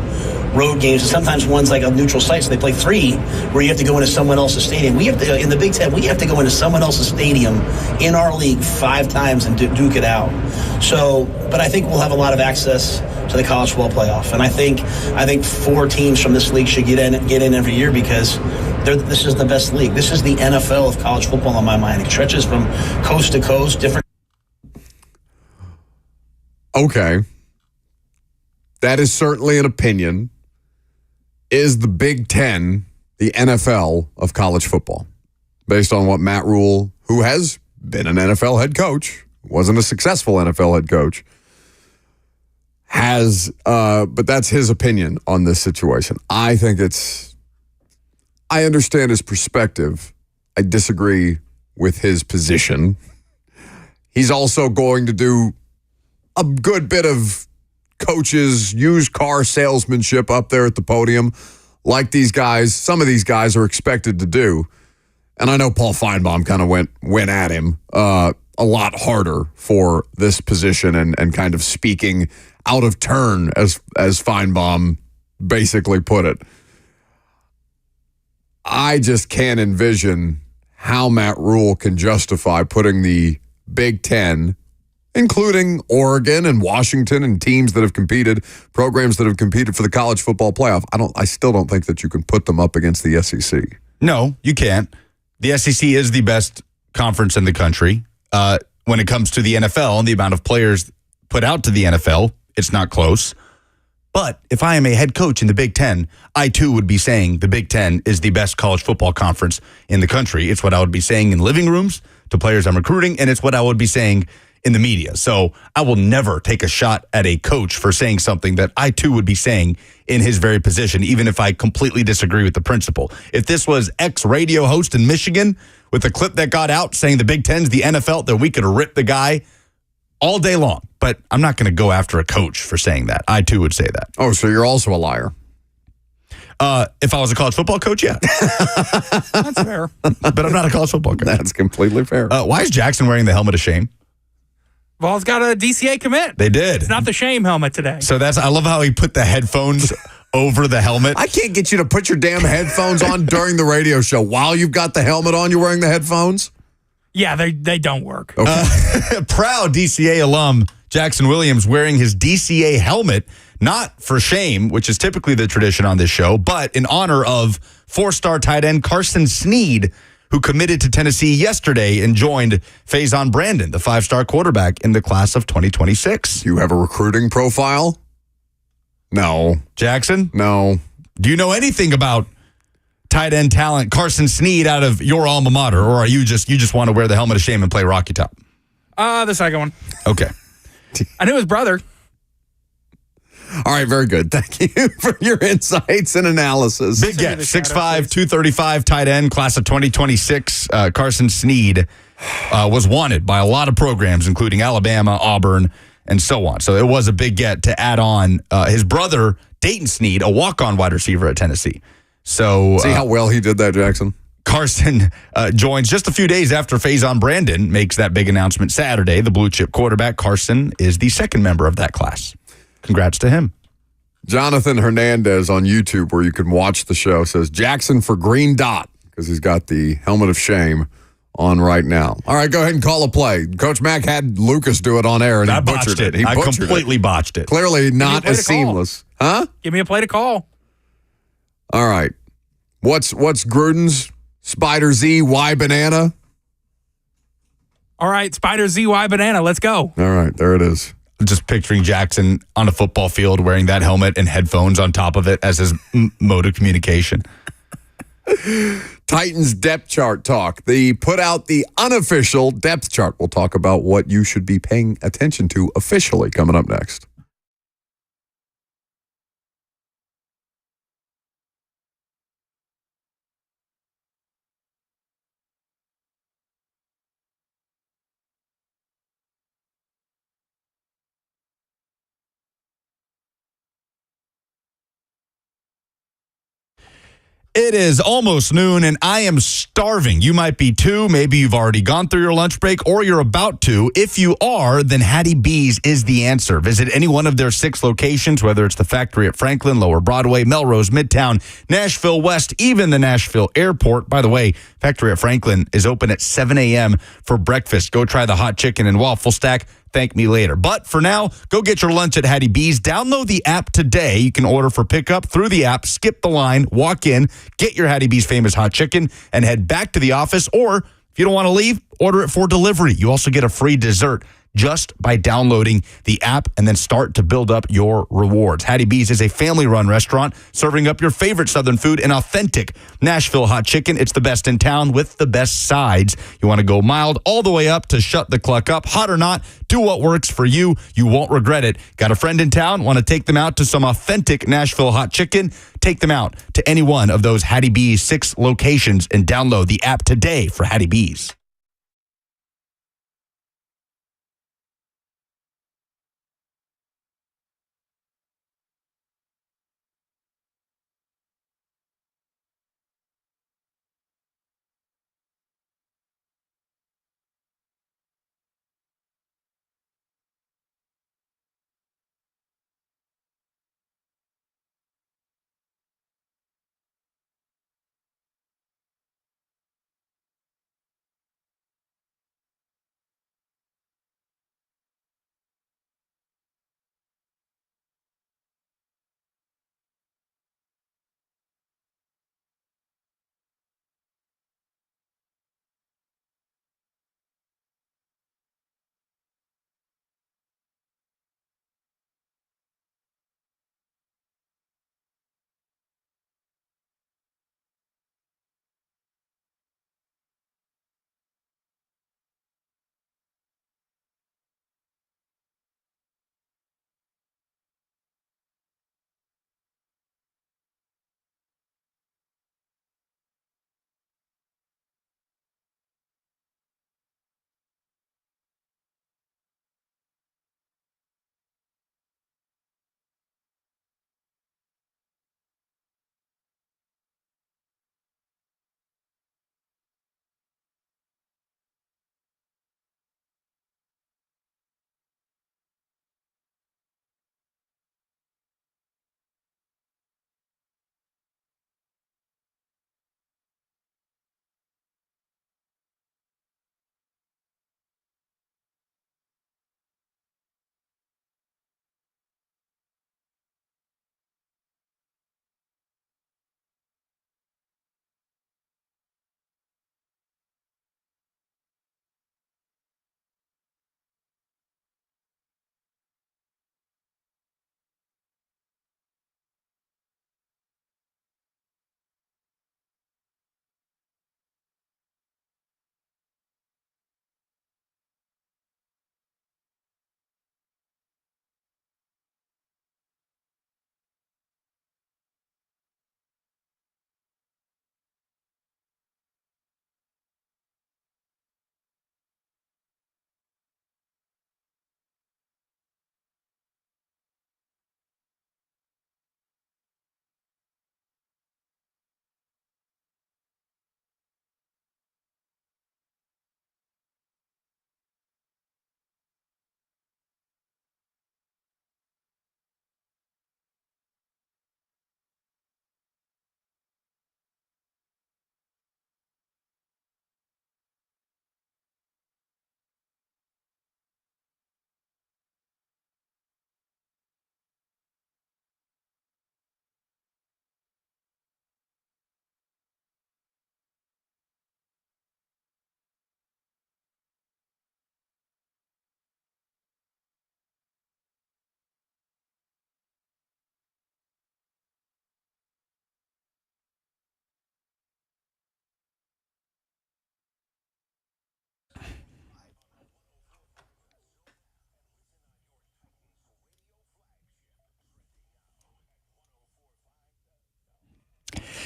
road games, and sometimes one's like a neutral site, so they play 3 where you have to go into someone else's stadium. We have to, in the Big Ten, we have to go into someone else's stadium in our league 5 times and duke it out. So, but I think we'll have a lot of access to the college football playoff, and I think 4 teams from this league should get in every year because this is the best league. This is the NFL of college football in my mind. It stretches from coast to coast, different. Okay. That is certainly an opinion. Is the Big Ten the NFL of college football? Based on what Matt Rule, who has been an NFL head coach, wasn't a successful NFL head coach, has, but that's his opinion on this situation. I think I understand his perspective. I disagree with his position. He's also going to do a good bit of coaches, used car salesmanship up there at the podium, like these guys, some of these guys are expected to do. And I know Paul Feinbaum kind of went at him a lot harder for this position and kind of speaking out of turn, as Feinbaum basically put it. I just can't envision how Matt Rule can justify putting the Big Ten, including Oregon and Washington and teams that have competed, programs that have competed for the college football playoff. I still don't think that you can put them up against the SEC. No, you can't. The SEC is the best conference in the country. When it comes to the NFL and the amount of players put out to the NFL, it's not close. But if I am a head coach in the Big Ten, I too would be saying the Big Ten is the best college football conference in the country. It's what I would be saying in living rooms to players I'm recruiting, and it's what I would be saying in the media. So I will never take a shot at a coach for saying something that I too would be saying in his very position, even if I completely disagree with the principle. If this was ex-radio host in Michigan with a clip that got out saying the Big Ten's the NFL, then we could rip the guy all day long. But I'm not going to go after a coach for saying that. I too would say that. Oh, so you're also a liar. If I was a college football coach, yeah. That's fair. But I'm not a college football coach. That's completely fair. Why is Jackson wearing the helmet of shame? Vols got a DCA commit. They did. It's not the shame helmet today. So I love how he put the headphones over the helmet. I can't get you to put your damn headphones on during the radio show. While you've got the helmet on, you're wearing the headphones? Yeah, they don't work. Okay. Proud DCA alum Jackson Williams wearing his DCA helmet, not for shame, which is typically the tradition on this show, but in honor of 4-star tight end Carson Snead, who committed to Tennessee yesterday and joined Faison Brandon, the 5-star quarterback in the class of 2026. You have a recruiting profile? No. Jackson? No. Do you know anything about tight end talent Carson Snead out of your alma mater, or are you just want to wear the helmet of shame and play Rocky Top? The second one. Okay. I knew his brother. All right, very good. Thank you for your insights and analysis. Big get, 6'5", 235 tight end, class of 2026. Carson Snead was wanted by a lot of programs, including Alabama, Auburn, and so on. So it was a big get to add on his brother, Dayton Snead, a walk-on wide receiver at Tennessee. So see how well he did that, Jackson? Carson joins just a few days after Faison Brandon makes that big announcement Saturday. The blue chip quarterback, Carson, is the second member of that class. Congrats to him. Jonathan Hernandez on YouTube, where you can watch the show, says Jackson for green dot because he's got the helmet of shame on right now. All right, go ahead and call a play. Coach Mack had Lucas do it on air, and I he butchered it. I completely botched it. Clearly not as seamless. Huh? Give me a play to call. All right. What's Gruden's Spider Z Y banana? All right, Spider ZY banana. Let's go. All right, there it is. Just picturing Jackson on a football field wearing that helmet and headphones on top of it as his mode of communication. Titans depth chart talk. They put out the unofficial depth chart. We'll talk about what you should be paying attention to officially coming up next. It is almost noon, and I am starving. You might be too. Maybe you've already gone through your lunch break, or you're about to. If you are, then Hattie B's is the answer. Visit any one of their 6 locations, whether it's the factory at Franklin, Lower Broadway, Melrose, Midtown, Nashville West, even the Nashville Airport. By the way, factory at Franklin is open at 7 a.m. for breakfast. Go try the hot chicken and waffle stack. Thank me later. But for now, go get your lunch at Hattie B's. Download the app today. You can order for pickup through the app, skip the line, walk in, get your Hattie B's famous hot chicken, and head back to the office. Or if you don't want to leave, order it for delivery. You also get a free dessert just by downloading the app and then start to build up your rewards. Hattie B's is a family-run restaurant serving up your favorite Southern food and authentic Nashville hot chicken. It's the best in town with the best sides. You want to go mild all the way up to shut the cluck up. Hot or not, do what works for you. You won't regret it. Got a friend in town? Want to take them out to some authentic Nashville hot chicken? Take them out to any one of those Hattie B's 6 locations and download the app today for Hattie B's.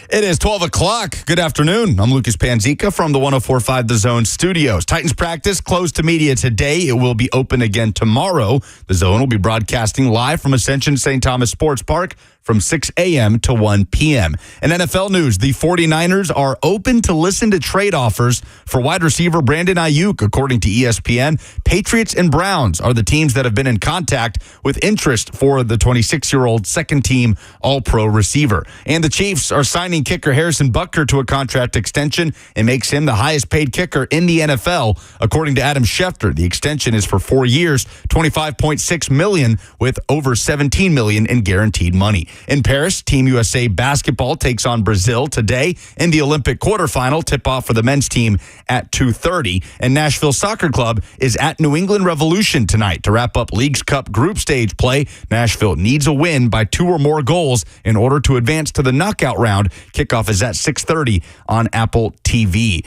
It is 12 o'clock. Good afternoon. I'm Lucas Panzica from the 104.5 The Zone studios. Titans practice closed to media today. It will be open again tomorrow. The Zone will be broadcasting live from Ascension St. Thomas Sports Park from 6 a.m. to 1 p.m. In NFL news, the 49ers are open to listen to trade offers for wide receiver Brandon Ayuk, according to ESPN. Patriots and Browns are the teams that have been in contact with interest for the 26-year-old second-team All-Pro receiver. And the Chiefs are signing kicker Harrison Butker to a contract extension and makes him the highest-paid kicker in the NFL, according to Adam Schefter. The extension is for 4 years, $25.6 million, with over $17 million in guaranteed money. In Paris, Team USA basketball takes on Brazil today in the Olympic quarterfinal. Tip-off for the men's team at 2:30. And Nashville Soccer Club is at New England Revolution tonight to wrap up Leagues Cup group stage play. Nashville needs a win by 2 or more goals in order to advance to the knockout round. Kickoff is at 6:30 on Apple TV.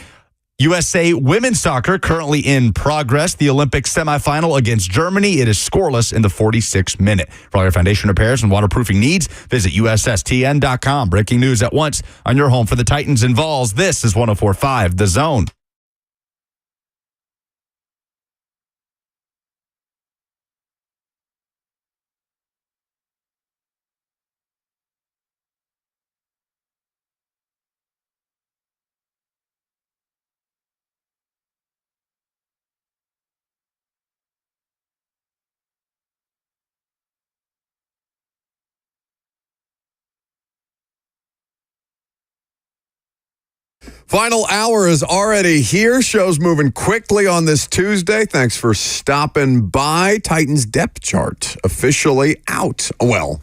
USA women's soccer currently in progress. The Olympic semifinal against Germany. It is scoreless in the 46th minute. For all your foundation repairs and waterproofing needs, visit USSTN.com. Breaking news at once on your home for the Titans and Vols. This is 104.5 The Zone. Final hour is already here. Show's moving quickly on this Tuesday. Thanks for stopping by. Titans depth chart officially out. Well,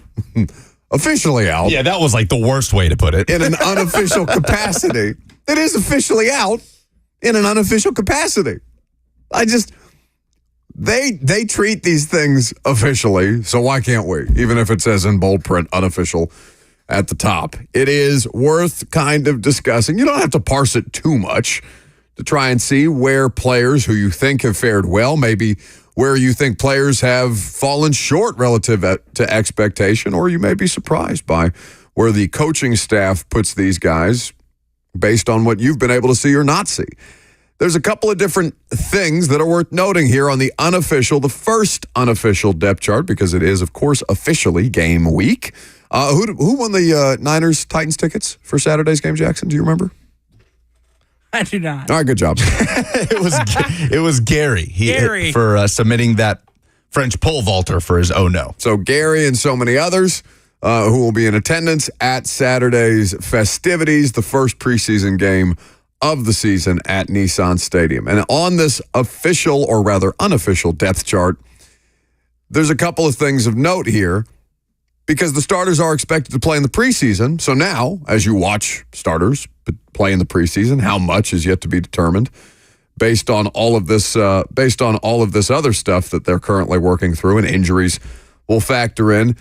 officially out. Yeah, that was like the worst way to put it. In an unofficial capacity. It is officially out in an unofficial capacity. They treat these things officially, so why can't we? Even if it says in bold print, unofficial at the top. It is worth kind of discussing. You don't have to parse it too much to try and see where players who you think have fared well, maybe where you think players have fallen short relative to expectation, or you may be surprised by where the coaching staff puts these guys based on what you've been able to see or not see. There's a couple of different things that are worth noting here on the first unofficial depth chart, because it is, of course, officially game week. Who won the Niners-Titans tickets for Saturday's game, Jackson? Do you remember? I do not. All right, good job. It was Gary. Gary. For submitting that French pole vaulter for his oh no. So Gary and so many others who will be in attendance at Saturday's festivities, the first preseason game of the season at Nissan Stadium. And on this official, or rather unofficial depth chart, there's a couple of things of note here, because the starters are expected to play in the preseason. So now, as you watch starters play in the preseason, how much is yet to be determined based on all of this other stuff that they're currently working through, and injuries will factor in.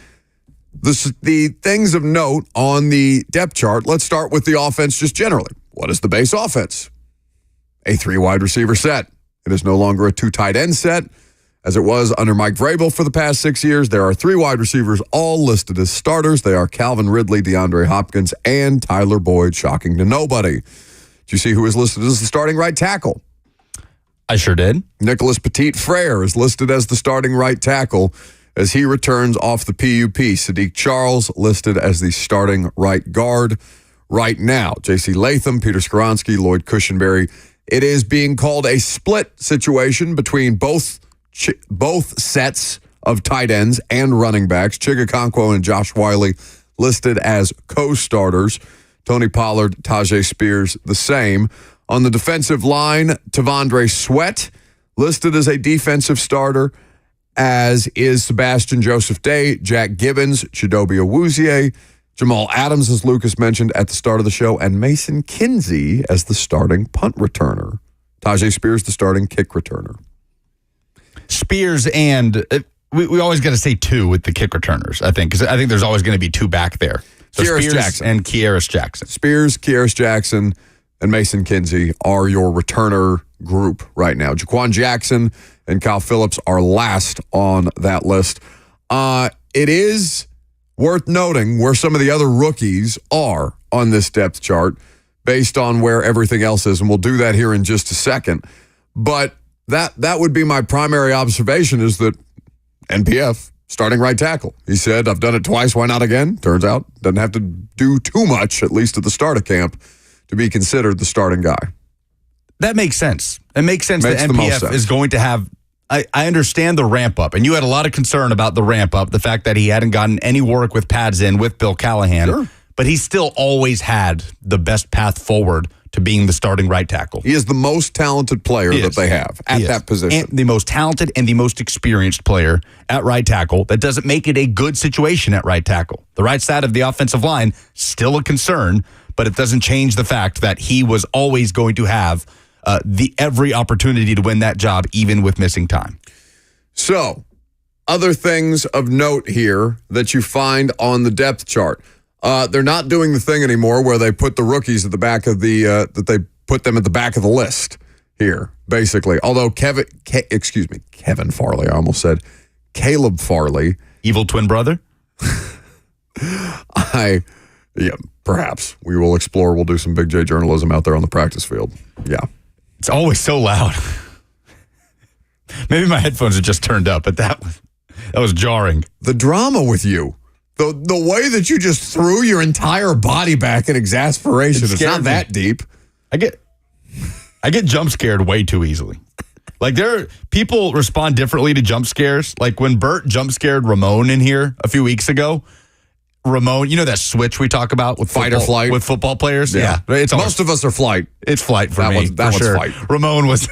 The things of note on the depth chart, let's start with the offense just generally. What is the base offense? A 3 wide receiver set. It is no longer a 2 tight end set, as it was under Mike Vrabel for the past 6 years. There are 3 wide receivers all listed as starters. They are Calvin Ridley, DeAndre Hopkins, and Tyler Boyd, shocking to nobody. Do you see who is listed as the starting right tackle? I sure did. Nicholas Petit-Frere is listed as the starting right tackle as he returns off the PUP. Sadiq Charles listed as the starting right guard right now. J.C. Latham, Peter Skoronski, Lloyd Cushenberry. It is being called a split situation between both sets of tight ends and running backs. Chigakonkwo and Josh Wiley listed as co-starters. Tony Pollard, Tajay Spears, the same. On the defensive line, Tavondre Sweat listed as a defensive starter, as is Sebastian Joseph Day, Jack Gibbons, Chidobe Awuzie, Jamal Adams, as Lucas mentioned at the start of the show, and Mason Kinsey as the starting punt returner. Tajay Spears, the starting kick returner. Spears and we always got to say 2 with the kick returners, I think, because I think there's always going to be 2 back there. So Spears Jackson. And Kearis Jackson. Spears, Kearis Jackson, and Mason Kinsey are your returner group right now. Jaquan Jackson and Kyle Phillips are last on that list. It is worth noting where some of the other rookies are on this depth chart based on where everything else is, and we'll do that here in just a second. But that would be my primary observation, is that NPF starting right tackle. He said, I've done it twice, why not again? Turns out, doesn't have to do too much, at least at the start of camp, to be considered the starting guy. That makes sense. It makes sense Makes that the most NPF sense. is going to have, I understand the ramp up, and you had a lot of concern about the ramp up, the fact that he hadn't gotten any work with pads in with Bill Callahan, Sure. but he still always had the best path forward to being the starting right tackle. He is the most talented player He that is. they have at He is. that position. And the most talented and the most experienced player at right tackle. That doesn't make it a good situation at right tackle. The right side of the offensive line, still a concern, but it doesn't change the fact that he was always going to have the every opportunity to win that job, even with missing time. So, other things of note here that you find on the depth chart. They're not doing the thing anymore where they put the rookies at the back of the, that they put them at the back of the list here, basically. Although Kevin Farley, I almost said Caleb Farley. Evil twin brother? Perhaps. We will explore. We'll do some Big J journalism out there on the practice field. Yeah. It's always so loud. Maybe my headphones are just turned up, but that was jarring. The drama with you. The way that you just threw your entire body back in exasperation. It's not that deep. I get jump scared way too easily. Like people respond differently to jump scares. Like when Bert jump scared Ramon in here a few weeks ago. Ramon, you know that switch we talk about with Fight or flight with football players? Yeah. It's Most of us are flight. It's flight for That me. one's- that for one's sure. flight. Ramon was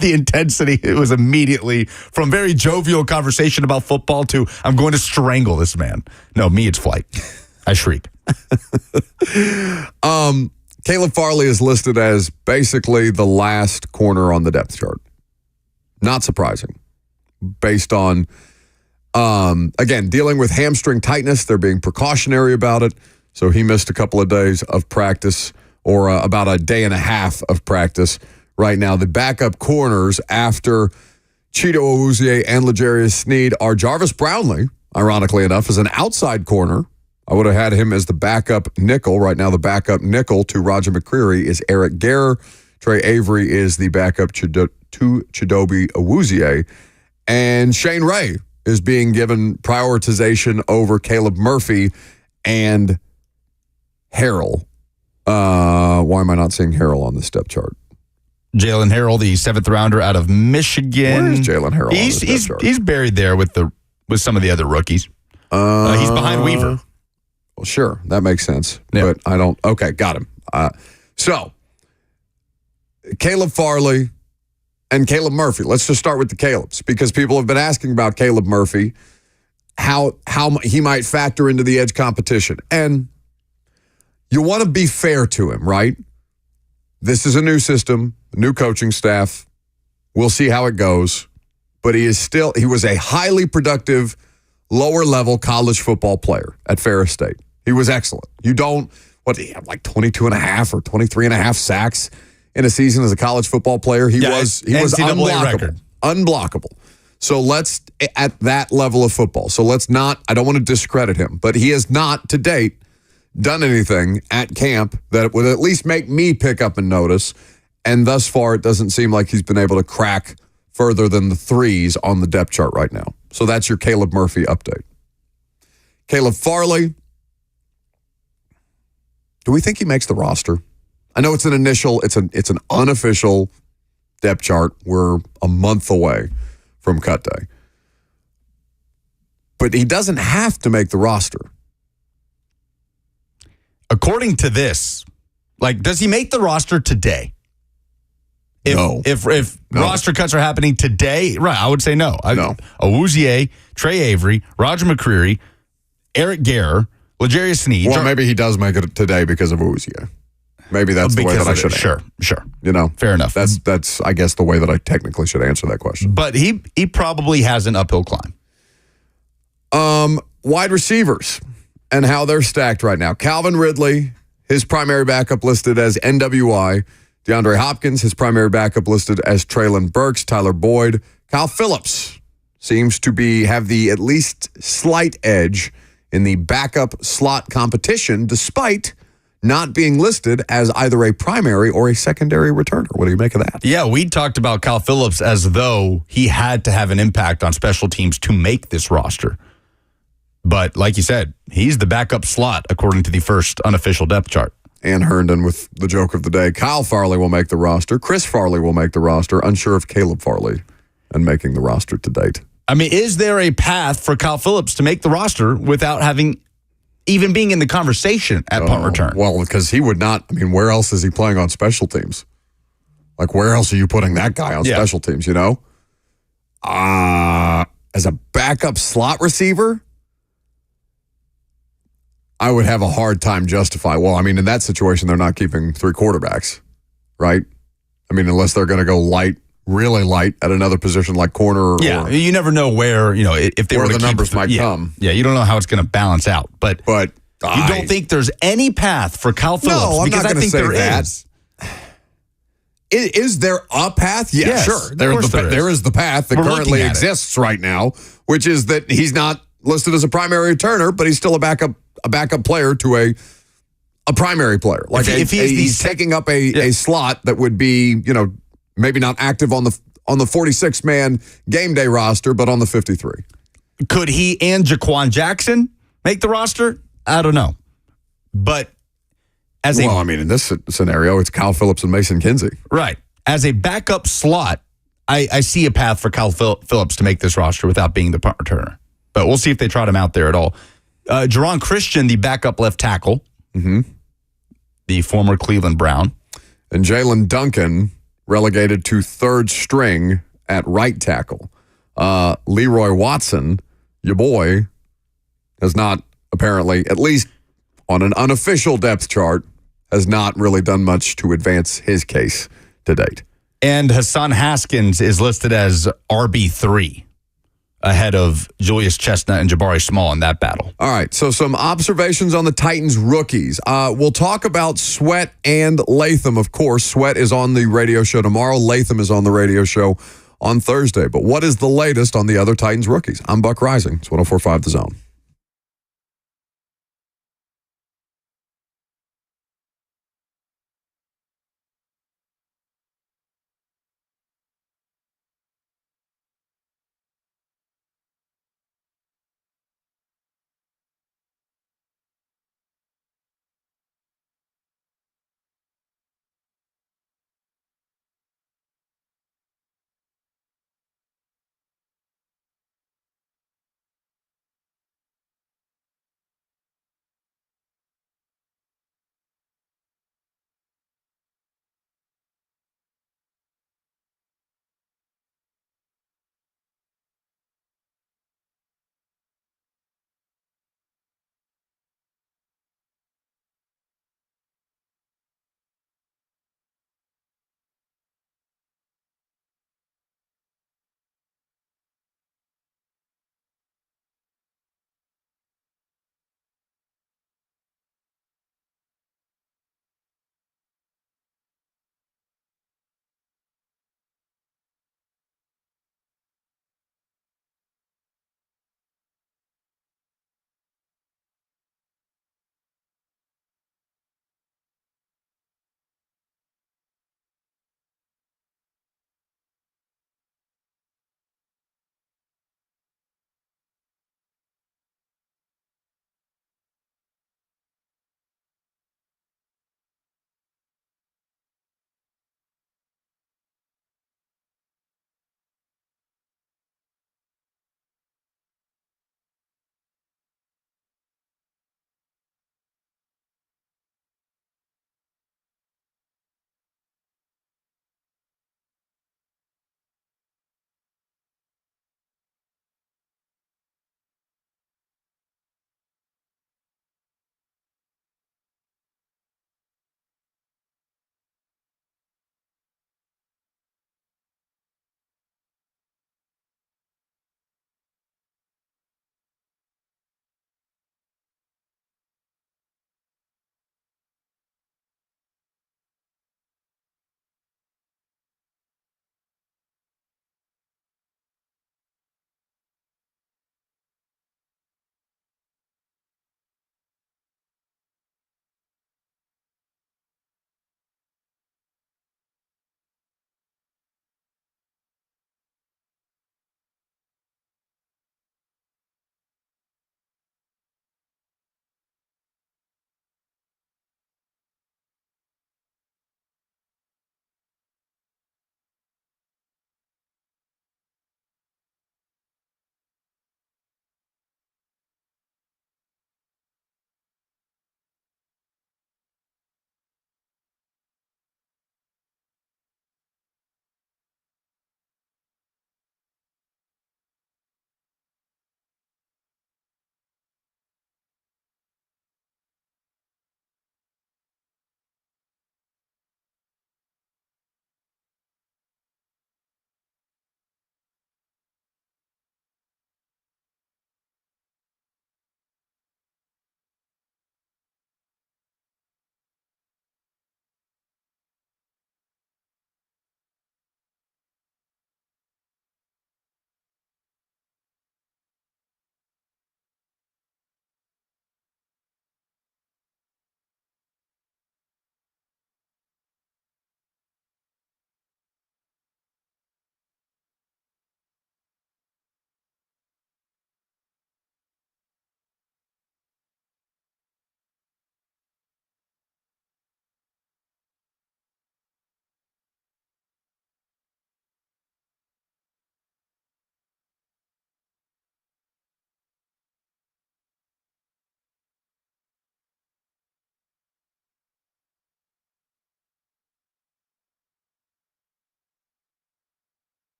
the intensity. It was immediately from very jovial conversation about football to I'm going to strangle this man. No, me, it's flight. I shriek. Caleb Farley is listed as basically the last corner on the depth chart. Not surprising. Based on, again, dealing with hamstring tightness. They're being precautionary about it. So he missed a couple of days of practice, or about a day and a half of practice right now. The backup corners after Cheeto Awuzie and L'Jarius Sneed are Jarvis Brownlee, ironically enough, is an outside corner. I would have had him as the backup nickel. Right now, the backup nickel to Roger McCreary is Eric Garrer. Trey Avery is the backup to Chidobe Awuzie. And Shane Ray is being given prioritization over Caleb Murphy and Harrell. Why am I not seeing Harrell on this depth chart? Jalen Harrell, the 7th rounder out of Michigan. Where is Jalen Harrell on this depth chart? He's buried there with some of the other rookies. He's behind Weaver. Well, sure. That makes sense. Yeah. But I don't. Okay, got him. So, Caleb Farley and Caleb Murphy. Let's just start with the Calebs, because people have been asking about Caleb Murphy, how he might factor into the edge competition. And you want to be fair to him, right? This is a new system, new coaching staff. We'll see how it goes. But he was a highly productive, lower-level college football player at Ferris State. He was excellent. Did he have like 22 and a half or 23 and a half sacks in a season as a college football player? He was NCAA unblockable. record. Unblockable. So let's, at that level of football. So let's not, I don't want to discredit him, but he has not to date done anything at camp that would at least make me pick up and notice. And thus far, it doesn't seem like he's been able to crack further than the threes on the depth chart right now. So that's your Caleb Murphy update. Caleb Farley. Do we think he makes the roster? I know it's an unofficial depth chart. We're a month away from cut day. But he doesn't have to make the roster. According to this, does he make the roster today? No. If roster cuts are happening today, right, I would say no. No. Awuzie, Trey Avery, Roger McCreary, Eric Garrer, L'Jarius Sneed. Well, maybe he does make it today because of Awuzie. Maybe that's the way that I should answer. Sure. Fair enough. That's I guess the way that I technically should answer that question. But he probably has an uphill climb. Wide receivers and how they're stacked right now. Calvin Ridley, his primary backup listed as NWI. DeAndre Hopkins, his primary backup listed as Traylon Burks. Tyler Boyd. Kyle Phillips seems to have the at least slight edge in the backup slot competition, despite not being listed as either a primary or a secondary returner. What do you make of that? Yeah, we talked about Kyle Phillips as though he had to have an impact on special teams to make this roster. But like you said, he's the backup slot according to the first unofficial depth chart. Ann Herndon with the joke of the day. Kyle Farley will make the roster. Chris Farley will make the roster. Unsure of Caleb Farley and making the roster to date. I mean, is there a path for Kyle Phillips to make the roster without having even being in the conversation at punt return? Well, because he would not. I mean, where else is he playing on special teams? Like, where else are you putting that guy on special teams, you know? As a backup slot receiver, I would have a hard time justifying. Well, I mean, in that situation, they're not keeping 3 quarterbacks, right? I mean, unless they're going to go light, really light at another position like corner. Or, you never know where, if they where were to the numbers might yeah, come. Yeah, you don't know how it's going to balance out. But you don't think there's any path for Kyle Phillips? No, I'm because not I going to think say there that. is. Is there a path? Yeah, Yes, sure. of course There is the path that We're currently looking at exists right now, which is that he's not listed as a primary returner, but he's still a backup player to a primary player. Like if he's taking up a slot that would be, maybe not active on the 46-man game day roster, but on the 53. Could he and Jaquan Jackson make the roster? I don't know. But in this scenario, it's Kyle Phillips and Mason Kinsey. Right. As a backup slot, I see a path for Kyle Phillips to make this roster without being the punt returner. But we'll see if they trot him out there at all. Jerron Christian, the backup left tackle, the former Cleveland Brown. And Jalen Duncan relegated to third string at right tackle. Leroy Watson, your boy, has not apparently, at least on an unofficial depth chart, has not really done much to advance his case to date. And Hassan Haskins is listed as RB3 ahead of Julius Chestnut and Jabari Small in that battle. All right, so some observations on the Titans rookies. We'll talk about Sweat and Latham, of course. Sweat is on the radio show tomorrow. Latham is on the radio show on Thursday. But what is the latest on the other Titans rookies? I'm Buck Rising. It's 104.5 The Zone.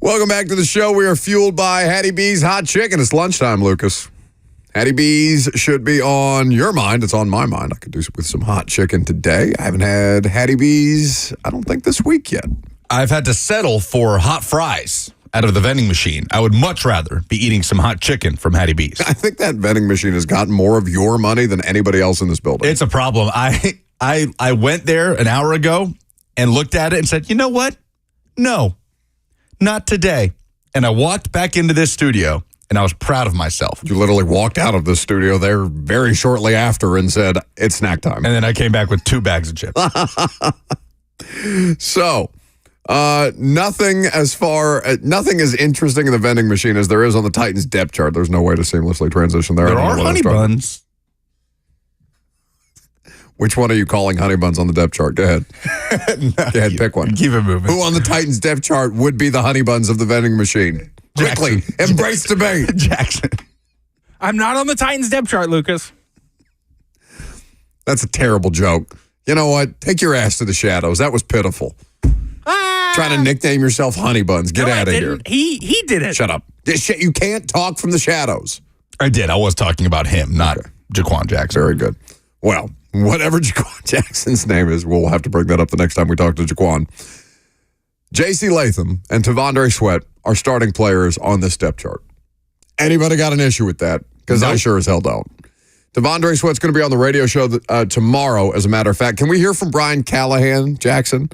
Welcome back to the show. We are fueled by Hattie B's Hot Chicken. It's lunchtime, Lucas. Hattie B's should be on your mind. It's on my mind. I could do with some hot chicken today. I haven't had Hattie B's, I don't think, this week yet. I've had to settle for hot fries out of the vending machine. I would much rather be eating some hot chicken from Hattie B's. I think that vending machine has gotten more of your money than anybody else in this building. It's a problem. I went there an hour ago and looked at it and said, you know what? No, not today. And I walked back into this studio, and I was proud of myself. You literally walked out of the studio there very shortly after and said, it's snack time. And then I came back with 2 bags of chips. So, nothing as interesting in the vending machine as there is on the Titans depth chart. There's no way to seamlessly transition there. There are honey buns. Which one are you calling honey buns on the depth chart? Go ahead. Go ahead, pick one. Keep it moving. Who on the Titans depth chart would be the honey buns of the vending machine? Quickly, embrace debate. Jackson. I'm not on the Titans depth chart, Lucas. That's a terrible joke. You know what? Take your ass to the shadows. That was pitiful. Trying to nickname yourself honey buns. Get out of here. He did it. Shut up. You can't talk from the shadows. I did. I was talking about him, not Jaquan Jackson. Very good. Well, whatever Jaquan Jackson's name is, we'll have to bring that up the next time we talk to Jaquan. J.C. Latham and Tavondre Sweat are starting players on this depth chart. Anybody got an issue with that? Because I sure as hell don't. Tavondre Sweat's going to be on the radio show tomorrow, as a matter of fact. Can we hear from Brian Callahan, Jackson,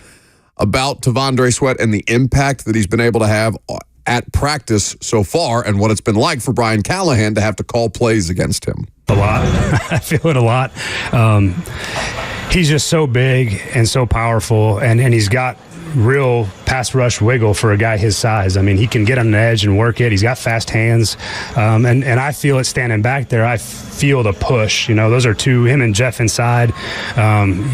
about Tavondre Sweat and the impact that he's been able to have at practice so far and what it's been like for Brian Callahan to have to call plays against him? A lot. I feel it a lot. He's just so big and so powerful, and he's got real pass rush wiggle for a guy his size. I mean, he can get on the edge and work it. He's got fast hands, and I feel it standing back there. I feel the push. You know, those are him and Jeff inside.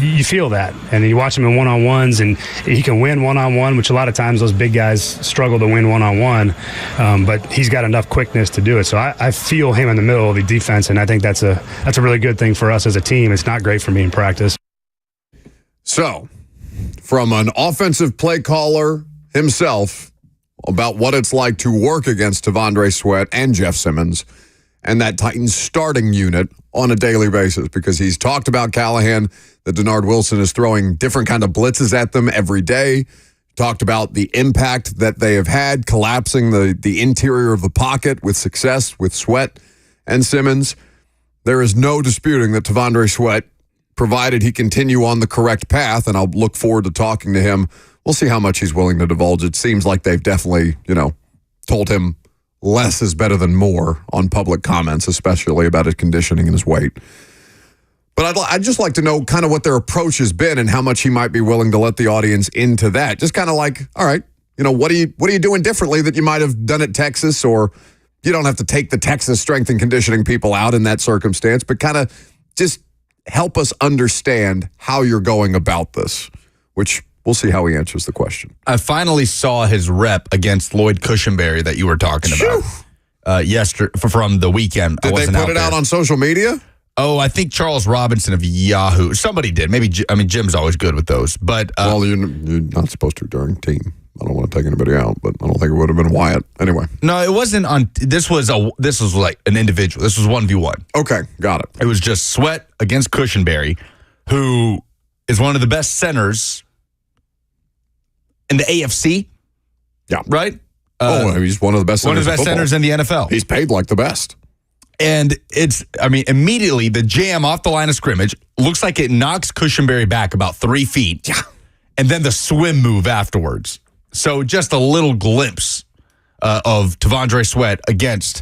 You feel that, and you watch him in one-on-ones, and he can win one-on-one, which a lot of times those big guys struggle to win one-on-one, but he's got enough quickness to do it. So I feel him in the middle of the defense, and I think that's a really good thing for us as a team. It's not great for me in practice. So, from an offensive play caller himself about what it's like to work against Tavondre Sweat and Jeff Simmons and that Titans starting unit on a daily basis, because he's talked about Callahan, that Denard Wilson is throwing different kind of blitzes at them every day, talked about the impact that they have had collapsing the interior of the pocket with success with Sweat and Simmons. There is no disputing that Tavondre Sweat, provided he continue on the correct path, and I'll look forward to talking to him. We'll see how much he's willing to divulge. It seems like they've definitely, told him less is better than more on public comments, especially about his conditioning and his weight. But I'd just like to know kind of what their approach has been and how much he might be willing to let the audience into that. Just kind of like, all right, what are you doing differently that you might have done at Texas? Or you don't have to take the Texas strength and conditioning people out in that circumstance, but kind of just help us understand how you're going about this, which we'll see how he answers the question. I finally saw his rep against Lloyd Cushenberry that you were talking about yesterday from the weekend. Did they put it out on social media? Oh, I think Charles Robinson of Yahoo. Somebody did. Maybe, Jim's always good with those. But well, you're not supposed to during team. I don't want to take anybody out, but I don't think it would have been Wyatt. Anyway. No, it wasn't on. This was like an individual. This was 1v1. Okay, got it. It was just Sweat against Cushenberry, who is one of the best centers in the AFC. Yeah. Right? He's one of the best centers. One of the best centers in the NFL. He's paid like the best. And immediately the jam off the line of scrimmage looks like it knocks Cushenberry back about 3 feet. Yeah. And then the swim move afterwards. So just a little glimpse of Tavondre Sweat against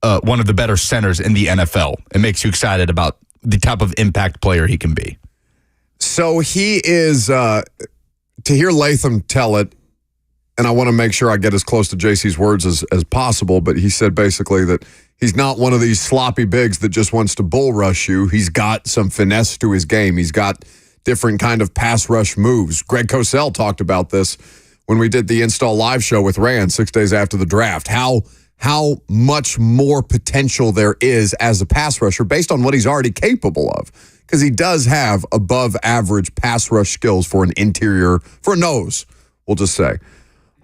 one of the better centers in the NFL. It makes you excited about the type of impact player he can be. So he is, to hear Latham tell it, and I want to make sure I get as close to JC's words as possible, but he said basically that he's not one of these sloppy bigs that just wants to bull rush you. He's got some finesse to his game. He's got different kind of pass rush moves. Greg Cosell talked about this when we did the Install Live show with Rand 6 days after the draft, how much more potential there is as a pass rusher based on what he's already capable of. Because he does have above average pass rush skills for a nose, we'll just say.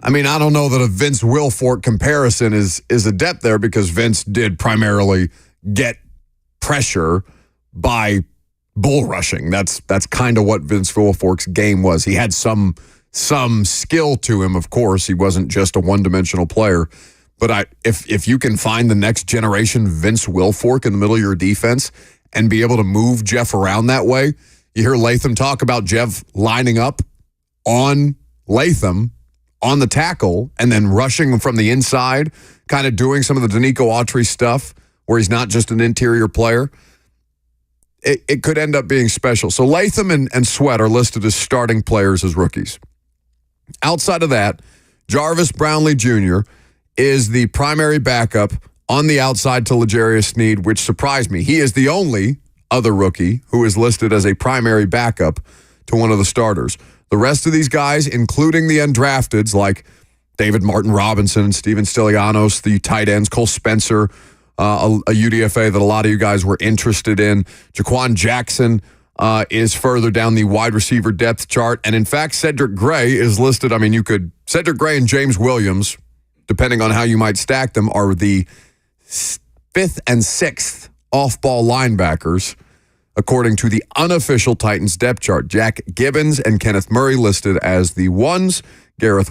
I mean, I don't know that a Vince Wilfork comparison is adept there because Vince did primarily get pressure by bull rushing. That's kind of what Vince Wilfork's game was. He had some skill to him, of course. He wasn't just a one-dimensional player. But if you can find the next generation Vince Wilfork in the middle of your defense and be able to move Jeff around that way, you hear Latham talk about Jeff lining up on Latham on the tackle and then rushing from the inside, kind of doing some of the Danico Autry stuff where he's not just an interior player. It could end up being special. So Latham and Sweat are listed as starting players as rookies. Outside of that, Jarvis Brownlee Jr. is the primary backup on the outside to L'Jarius Sneed, which surprised me. He is the only other rookie who is listed as a primary backup to one of the starters. The rest of these guys, including the undrafteds like David Martin Robinson, Steven Stilianos, the tight ends, Cole Spencer, a UDFA that a lot of you guys were interested in. Jaquan Jackson is further down the wide receiver depth chart. And in fact, Cedric Gray is listed. I mean, Cedric Gray and James Williams, depending on how you might stack them, are the 5th and 6th off-ball linebackers, according to the unofficial Titans depth chart. Jack Gibbons and Kenneth Murray listed as the ones. Garrett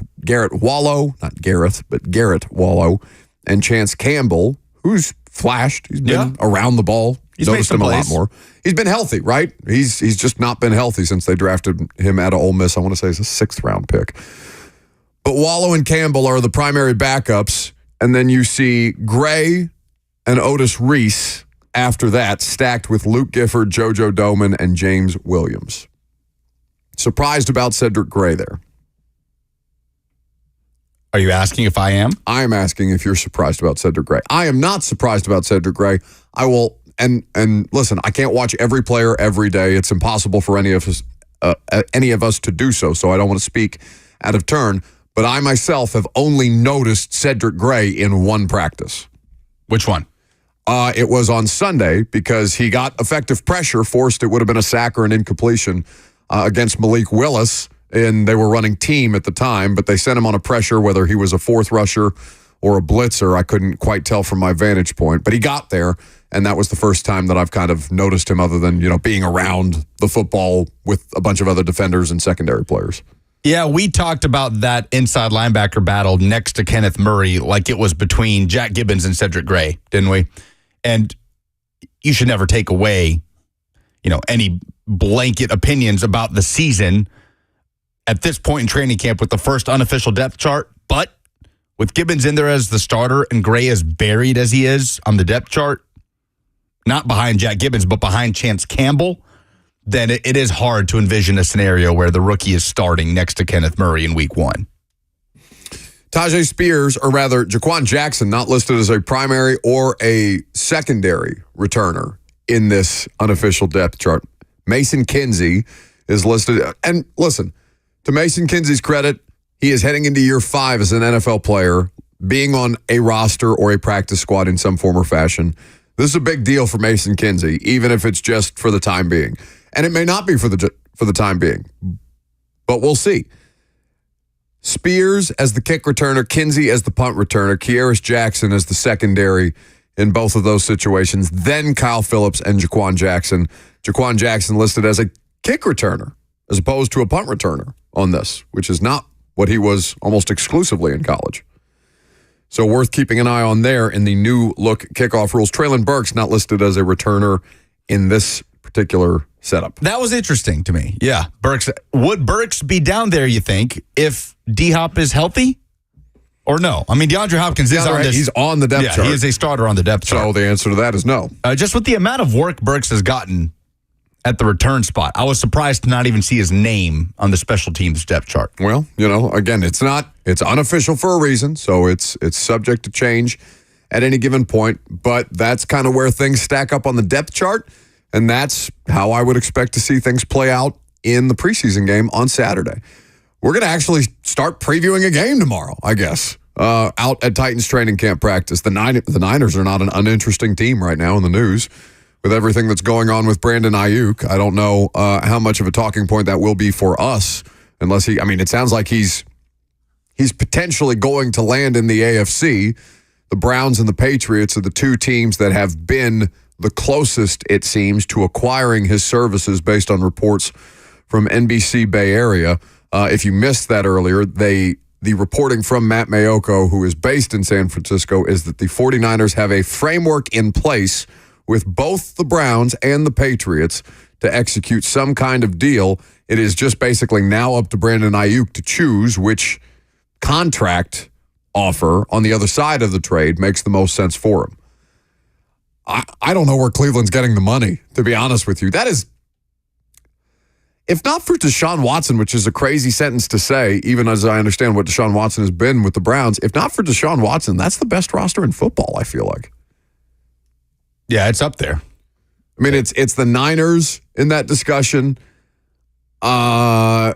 Wallow, not Gareth, but Garrett Wallow, and Chance Campbell, who's flashed. He's been around the ball. He's made some plays. A lot more. He's been healthy, right? He's just not been healthy since they drafted him out of Ole Miss. I want to say he's a 6th-round pick. But Wallow and Campbell are the primary backups, and then you see Gray and Otis Reese after that, stacked with Luke Gifford, JoJo Doman, and James Williams. Surprised about Cedric Gray there. Are you asking if I am? I am asking if you're surprised about Cedric Gray. I am not surprised about Cedric Gray. I will, and listen, I can't watch every player every day. It's impossible for any of us to do so, so I don't want to speak out of turn. But I myself have only noticed Cedric Gray in one practice. Which one? It was on Sunday because he got effective pressure, forced it would have been a sack or an incompletion against Malik Willis, and they were running team at the time, but they sent him on a pressure, whether he was a 4th rusher or a blitzer. I couldn't quite tell from my vantage point, but he got there, and that was the first time that I've kind of noticed him other than, being around the football with a bunch of other defenders and secondary players. Yeah, we talked about that inside linebacker battle next to Kenneth Murray like it was between Jack Gibbons and Cedric Gray, didn't we? And you should never take away, any blanket opinions about the season at this point in training camp with the first unofficial depth chart. But with Gibbons in there as the starter and Gray as buried as he is on the depth chart, not behind Jack Gibbons, but behind Chance Campbell, then it is hard to envision a scenario where the rookie is starting next to Kenneth Murray in week 1. Tajay Spears, or rather Jaquan Jackson, not listed as a primary or a secondary returner in this unofficial depth chart. Mason Kinsey is listed. And listen, to Mason Kinsey's credit, he is heading into year 5 as an NFL player, being on a roster or a practice squad in some form or fashion. This is a big deal for Mason Kinsey, even if it's just for the time being. And it may not be for the time being, but we'll see. Spears as the kick returner, Kinsey as the punt returner, Kearis Jackson as the secondary in both of those situations, then Kyle Phillips and Jaquan Jackson. Jaquan Jackson listed as a kick returner as opposed to a punt returner on this, which is not what he was almost exclusively in college. So worth keeping an eye on there in the new look kickoff rules. Traylon Burks not listed as a returner in this particular setup. That was interesting to me. Yeah. Would Burks be down there, you think, if D-Hop is healthy? Or no? I mean, DeAndre Hopkins is on this. He's on the depth chart. He is a starter on the depth chart. So the answer to that is no. Just with the amount of work Burks has gotten at the return spot, I was surprised to not even see his name on the special teams depth chart. Well, again, it's unofficial for a reason, so it's subject to change at any given point, but that's kind of where things stack up on the depth chart. And that's how I would expect to see things play out in the preseason game on Saturday. We're going to actually start previewing a game tomorrow, I guess, out at Titans training camp practice. The Niners are not an uninteresting team right now in the news with everything that's going on with Brandon Ayuk. I don't know how much of a talking point that will be for us unless it sounds like he's he's potentially going to land in the AFC. The Browns and the Patriots are the two teams that have been the closest, it seems, to acquiring his services based on reports from NBC Bay Area. If you missed that earlier, the reporting from Matt Mayoko, who is based in San Francisco, is that the 49ers have a framework in place with both the Browns and the Patriots to execute some kind of deal. It is just basically now up to Brandon Ayuk to choose which contract offer on the other side of the trade makes the most sense for him. I don't know where Cleveland's getting the money, to be honest with you. That is, if not for Deshaun Watson, which is a crazy sentence to say, even as I understand what Deshaun Watson has been with the Browns, if not for Deshaun Watson, that's the best roster in football, I feel like. Yeah, it's up there. I mean, it's the Niners in that discussion. Dallas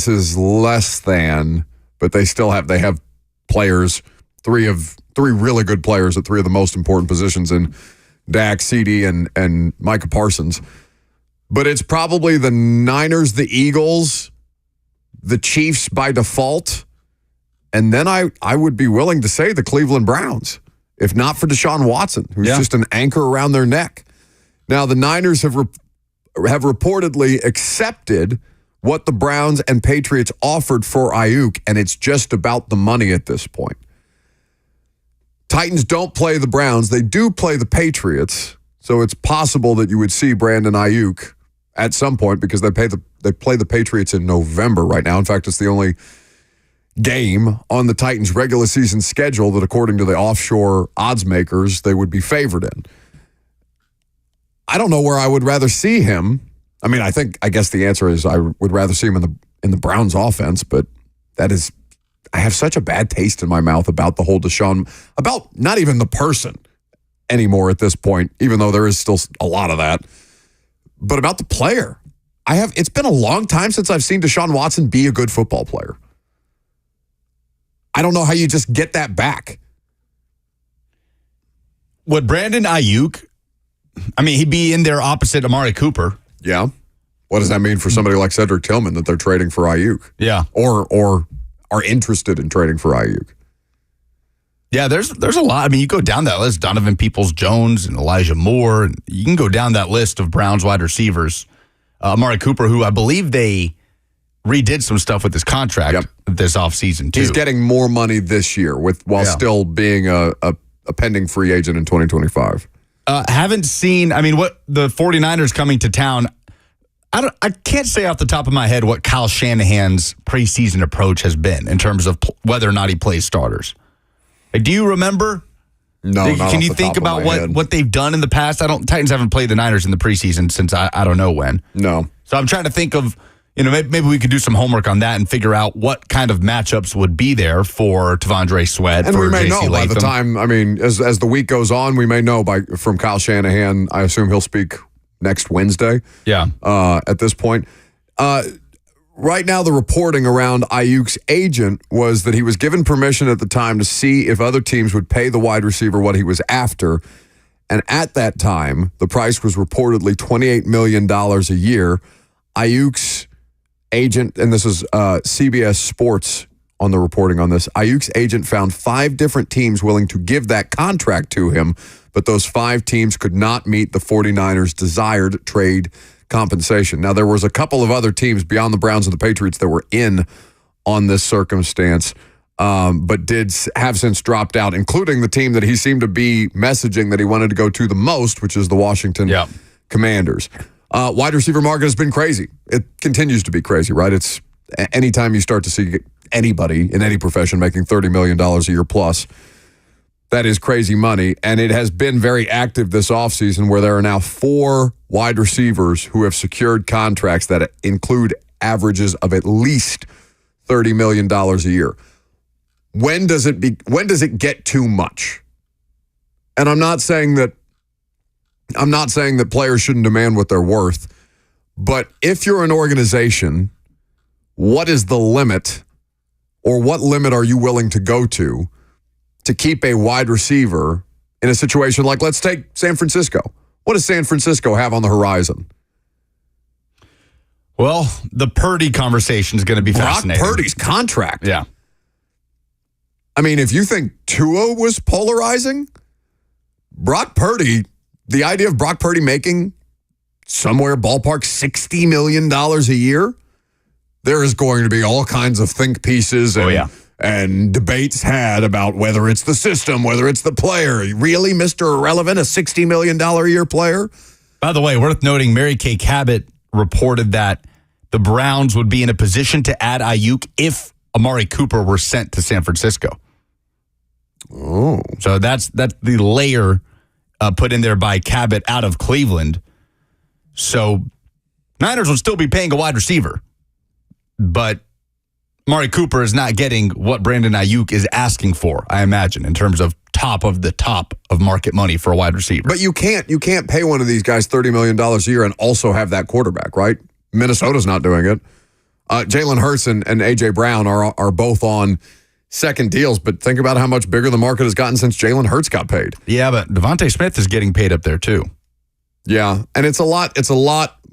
is less than, but they have players, three really good players at three of the most important positions in Dak, CD, and Micah Parsons. But it's probably the Niners, the Eagles, the Chiefs by default, and then I would be willing to say the Cleveland Browns, if not for Deshaun Watson, who's just an anchor around their neck. Now, the Niners have reportedly accepted what the Browns and Patriots offered for Ayuk, and it's just about the money at this point. Titans don't play the Browns. They do play the Patriots, so it's possible that you would see Brandon Ayuk at some point because they play the Patriots in November right now. In fact, it's the only game on the Titans' regular season schedule that, according to the offshore odds makers, they would be favored in. I don't know where I would rather see him. I mean, I guess the answer is I would rather see him in the Browns offense, but I have such a bad taste in my mouth about the whole Deshaun, about not even the person anymore at this point, even though there is still a lot of that, but about the player. It's been a long time since I've seen Deshaun Watson be a good football player. I don't know how you just get that back. Would Brandon Ayuk, I mean, he'd be in there opposite Amari Cooper. Yeah. What does that mean for somebody like Cedric Tillman that they're trading for Ayuk? Yeah. Or are interested in trading for Ayuk? Yeah, there's a lot. I mean, you go down that list, Donovan Peoples-Jones and Elijah Moore. And you can go down that list of Browns wide receivers. Amari Cooper, who I believe they redid some stuff with his contract this offseason, too. He's getting more money this year while still being a pending free agent in 2025. Haven't seen, I mean, what the 49ers coming to town, I can't say off the top of my head what Kyle Shanahan's preseason approach has been in terms of whether or not he plays starters. Do you remember? No, not Can off you the think top of about my head. what they've done in the past? Titans haven't played the Niners in the preseason since I don't know when. No. So I'm trying to think of, maybe we could do some homework on that and figure out what kind of matchups would be there for T'Vondre Sweat. And for we may JC know by the Latham. time, I mean, as the week goes on, we may know from Kyle Shanahan. I assume he'll speak next Wednesday. Yeah. At this point. Right now, the reporting around Ayuk's agent was that he was given permission at the time to see if other teams would pay the wide receiver what he was after. And at that time, the price was reportedly $28 million a year. Ayuk's agent, and this is CBS Sports on the reporting on this, Ayuk's agent found 5 different teams willing to give that contract to him, but those 5 teams could not meet the 49ers' desired trade compensation. Now, there was a couple of other teams beyond the Browns and the Patriots that were in on this circumstance, but did have since dropped out, including the team that he seemed to be messaging that he wanted to go to the most, which is the Washington Commanders. Wide receiver market has been crazy. It continues to be crazy, right? It's anytime you start to see anybody in any profession making $30 million a year plus, that is crazy money. And it has been very active this offseason where there are now 4 wide receivers who have secured contracts that include averages of at least $30 million a year. When does it get too much? And I'm not saying that players shouldn't demand what they're worth, but if you're an organization, what is the limit, or what limit are you willing to go to keep a wide receiver in a situation like, let's take San Francisco. What does San Francisco have on the horizon? Well, the Purdy conversation is going to be fascinating. Brock Purdy's contract. Yeah. I mean, if you think Tua was polarizing, Brock Purdy, the idea of Brock Purdy making somewhere ballpark $60 million a year, there is going to be all kinds of think pieces and debates had about whether it's the system, whether it's the player. Really, Mr. Irrelevant, a $60 million a year player? By the way, worth noting, Mary Kay Cabot reported that the Browns would be in a position to add Ayuk if Amari Cooper were sent to San Francisco. Oh. So that's the layer put in there by Cabot out of Cleveland. So Niners would still be paying a wide receiver, but Amari Cooper is not getting what Brandon Ayuk is asking for, I imagine, in terms of top of market money for a wide receiver. But you can't pay one of these guys $30 million a year and also have that quarterback, right? Minnesota's not doing it. Jalen Hurts and A.J. Brown are both on second deals, but think about how much bigger the market has gotten since Jalen Hurts got paid. Yeah, but Devontae Smith is getting paid up there too. Yeah, and it's a lot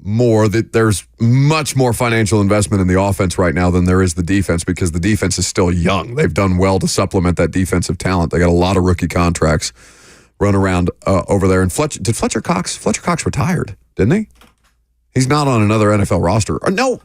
more that there's much more financial investment in the offense right now than there is the defense because the defense is still young. They've done well to supplement that defensive talent. They got a lot of rookie contracts run around over there. And Fletcher Cox retired, didn't he? He's not on another NFL roster. Or no,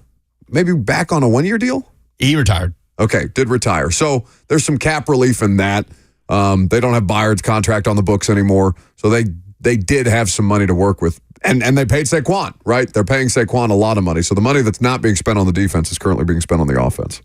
maybe back on a one-year deal? He retired. Okay, did retire. So there's some cap relief in that. They don't have Byard's contract on the books anymore. So they did have some money to work with. And they paid Saquon, right? They're paying Saquon a lot of money. So the money that's not being spent on the defense is currently being spent on the offense.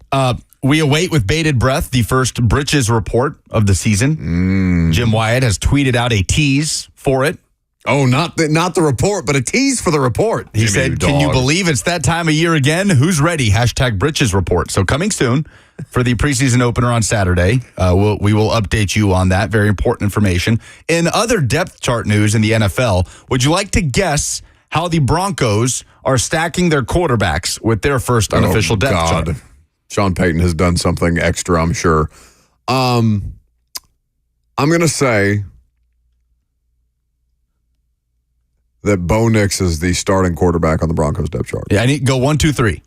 We await with bated breath the first Britches report of the season. Jim Wyatt has tweeted out a tease for it. Oh, not the report, but a tease for the report. He said, "Can you believe it's that time of year again? Who's ready? #Britches report." So coming soon for the preseason opener on Saturday. We will update you on that. Very important information. In other depth chart news in the NFL, would you like to guess how the Broncos are stacking their quarterbacks with their first unofficial depth chart? Sean Payton has done something extra, I'm sure. I'm going to say that Bo Nix is the starting quarterback on the Broncos depth chart. Yeah, I need to go 1, 2, 3.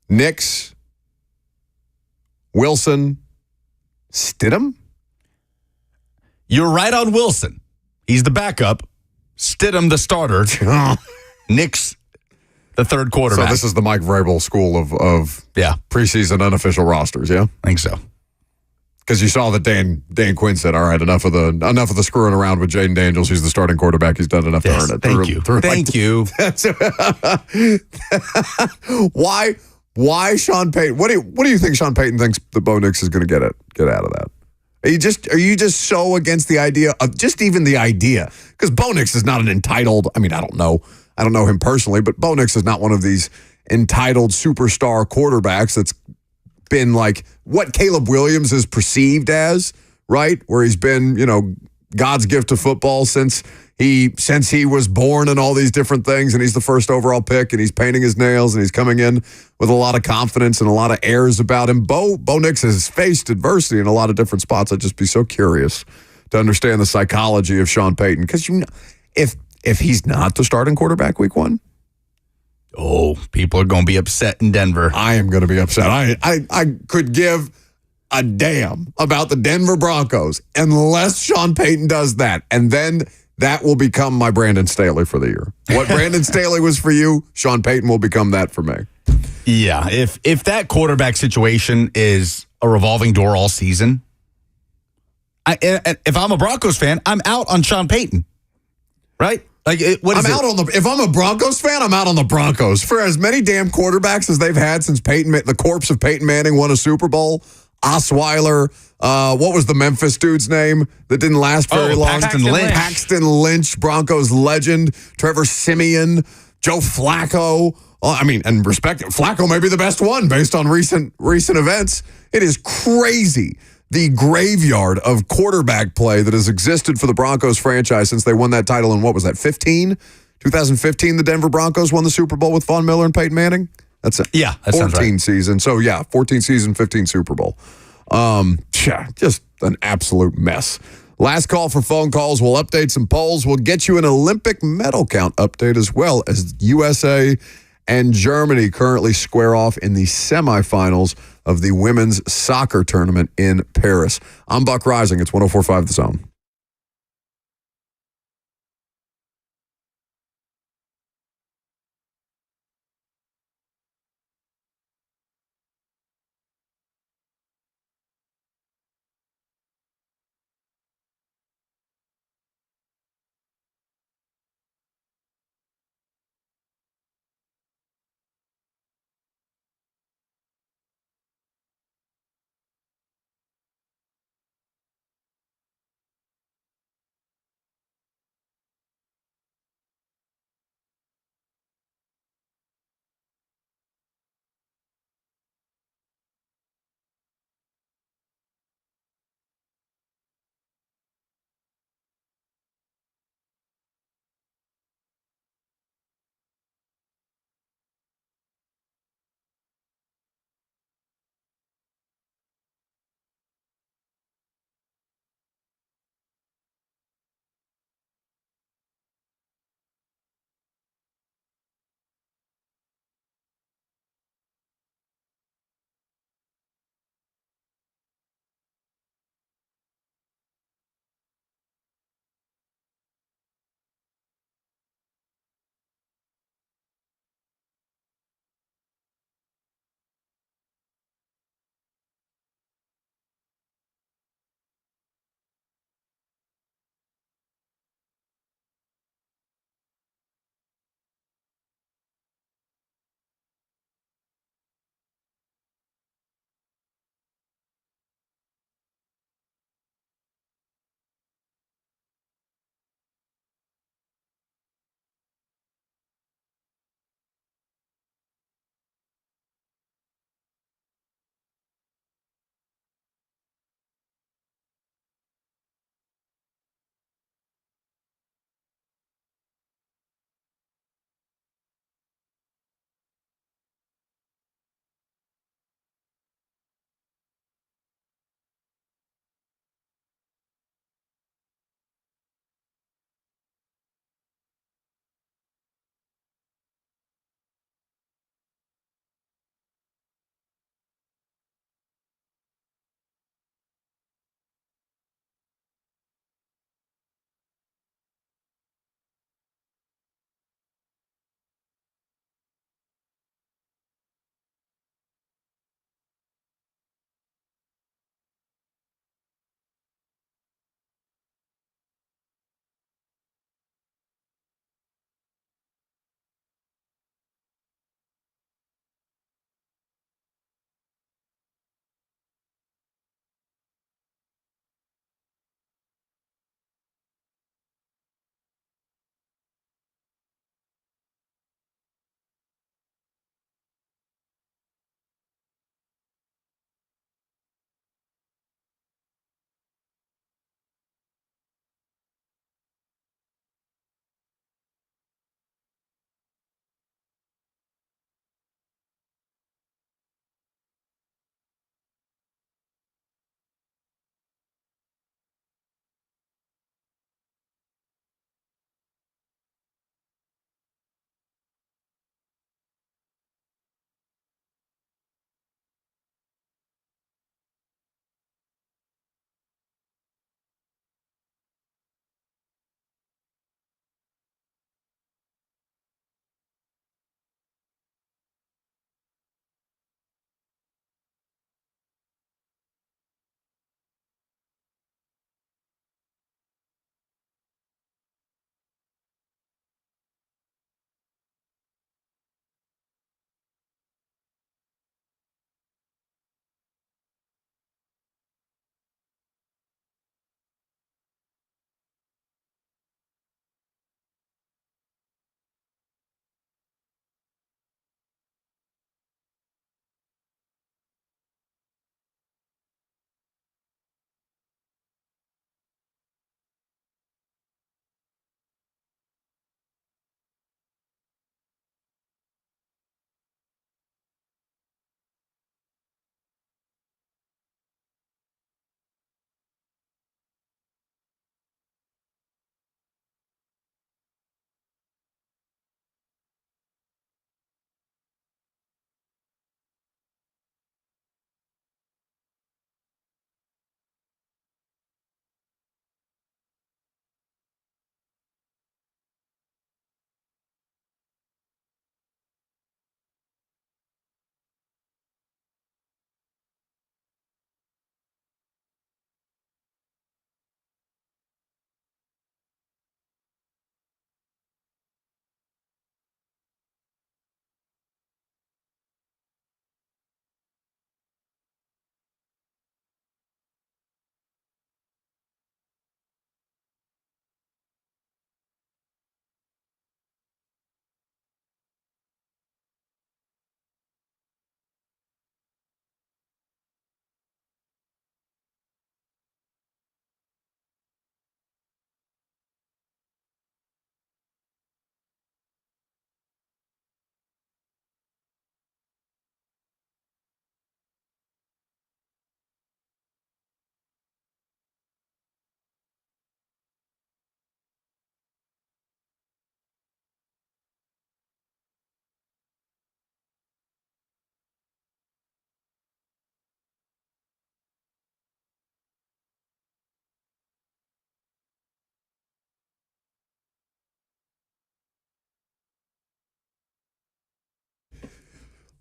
Nix, Wilson, Stidham? You're right on Wilson. He's the backup. Stidham, the starter. Nix, the third quarterback. So this is the Mike Vrabel school of preseason unofficial rosters, yeah? I think so. Because you saw that Dan Quinn said, all right, enough of the screwing around with Jaden Daniels. He's the starting quarterback. He's done enough to earn it. Thank you. Why Sean Payton? What do you think Sean Payton thinks that Bo Nix is going to get out of that? Are you just so against the idea of just even the idea? Because Bo Nix is not an entitled. I mean, I don't know him personally, but Bo Nix is not one of these entitled superstar quarterbacks that's been like what Caleb Williams is perceived as, right? Where he's been, God's gift to football since he was born and all these different things, and he's the first overall pick, and he's painting his nails, and he's coming in with a lot of confidence and a lot of airs about him. Bo Nix has faced adversity in a lot of different spots. I'd just be so curious to understand the psychology of Sean Payton, because if he's not the starting quarterback week 1, oh, people are going to be upset in Denver. I am going to be upset. I could give a damn about the Denver Broncos unless Sean Payton does that, and then that will become my Brandon Staley for the year. What Brandon Staley was for you, Sean Payton will become that for me. Yeah, if that quarterback situation is a revolving door all season, if I'm a Broncos fan, I'm out on Sean Payton, right? If I'm a Broncos fan, I'm out on the Broncos. For as many damn quarterbacks as they've had since the corpse of Peyton Manning won a Super Bowl, Osweiler, what was the Memphis dude's name that didn't last very long? Paxton Lynch, Broncos legend, Trevor Siemian, Joe Flacco. And Flacco may be the best one based on recent events. It is crazy. The graveyard of quarterback play that has existed for the Broncos franchise since they won that title in, what was that, 2015, the Denver Broncos won the Super Bowl with Von Miller and Peyton Manning? That's it. Yeah, that 14 season. So, 14 season, 15 Super Bowl. Just an absolute mess. Last call for phone calls. We'll update some polls. We'll get you an Olympic medal count update as well as USA and Germany currently square off in the semifinals of the women's soccer tournament in Paris. I'm Buck Rising. It's 104.5 The Zone.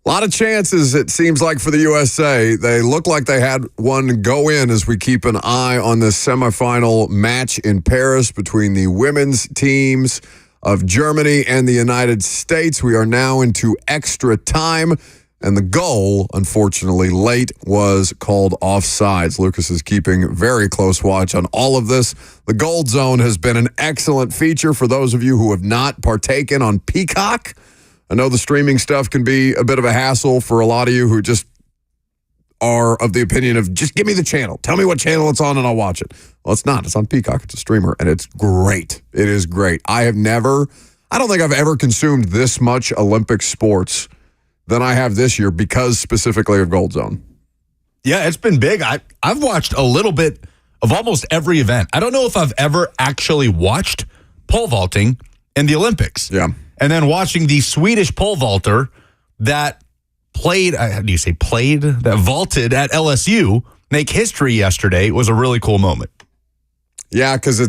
A lot of chances, it seems like, for the USA. They look like they had one go in as we keep an eye on this semifinal match in Paris between the women's teams of Germany and the United States. We are now into extra time, and the goal, unfortunately, late was called offsides. Lucas is keeping very close watch on all of this. The Gold Zone has been an excellent feature for those of you who have not partaken on Peacock. I know the streaming stuff can be a bit of a hassle for a lot of you who just are of the opinion of just give me the channel. Tell me what channel it's on and I'll watch it. Well, it's not. It's on Peacock. It's a streamer, and it's great. It is great. I don't think I've ever consumed this much Olympic sports than I have this year because specifically of Gold Zone. Yeah, it's been big. I've watched a little bit of almost every event. I don't know if I've ever actually watched pole vaulting in the Olympics. Yeah. And then watching the Swedish pole vaulter that that vaulted at LSU make history yesterday was a really cool moment. Yeah, because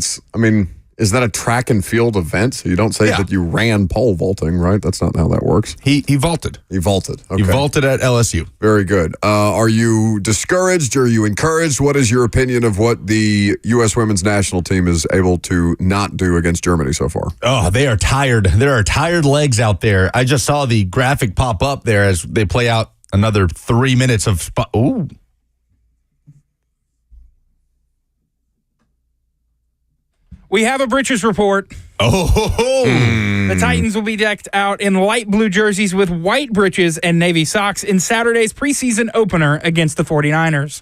is that a track and field event? So you don't say that you ran pole vaulting, right? That's not how that works. He vaulted. He vaulted. Okay. He vaulted at LSU. Very good. Are you discouraged? Are you encouraged? What is your opinion of what the U.S. women's national team is able to not do against Germany so far? Oh, they are tired. There are tired legs out there. I just saw the graphic pop up there as they play out another 3 minutes of Ooh. We have a Britches report. The Titans will be decked out in light blue jerseys with white breeches and navy socks in Saturday's preseason opener against the 49ers.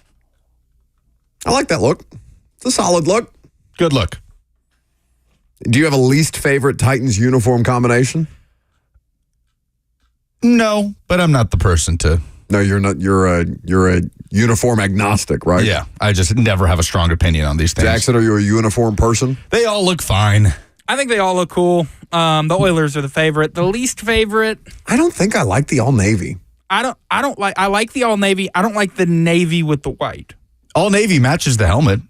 I like that look. It's a solid look. Good look. Do you have a least favorite Titans uniform combination? No, but I'm not the person to. No, you're not. You're a uniform agnostic, right? Yeah, I just never have a strong opinion on these things. Jackson, are you a uniform person? They all look fine. I think they all look cool. The Oilers are the favorite. The least favorite. I don't think I like the all navy. I like the all navy. I don't like the navy with the white. All navy matches the helmet.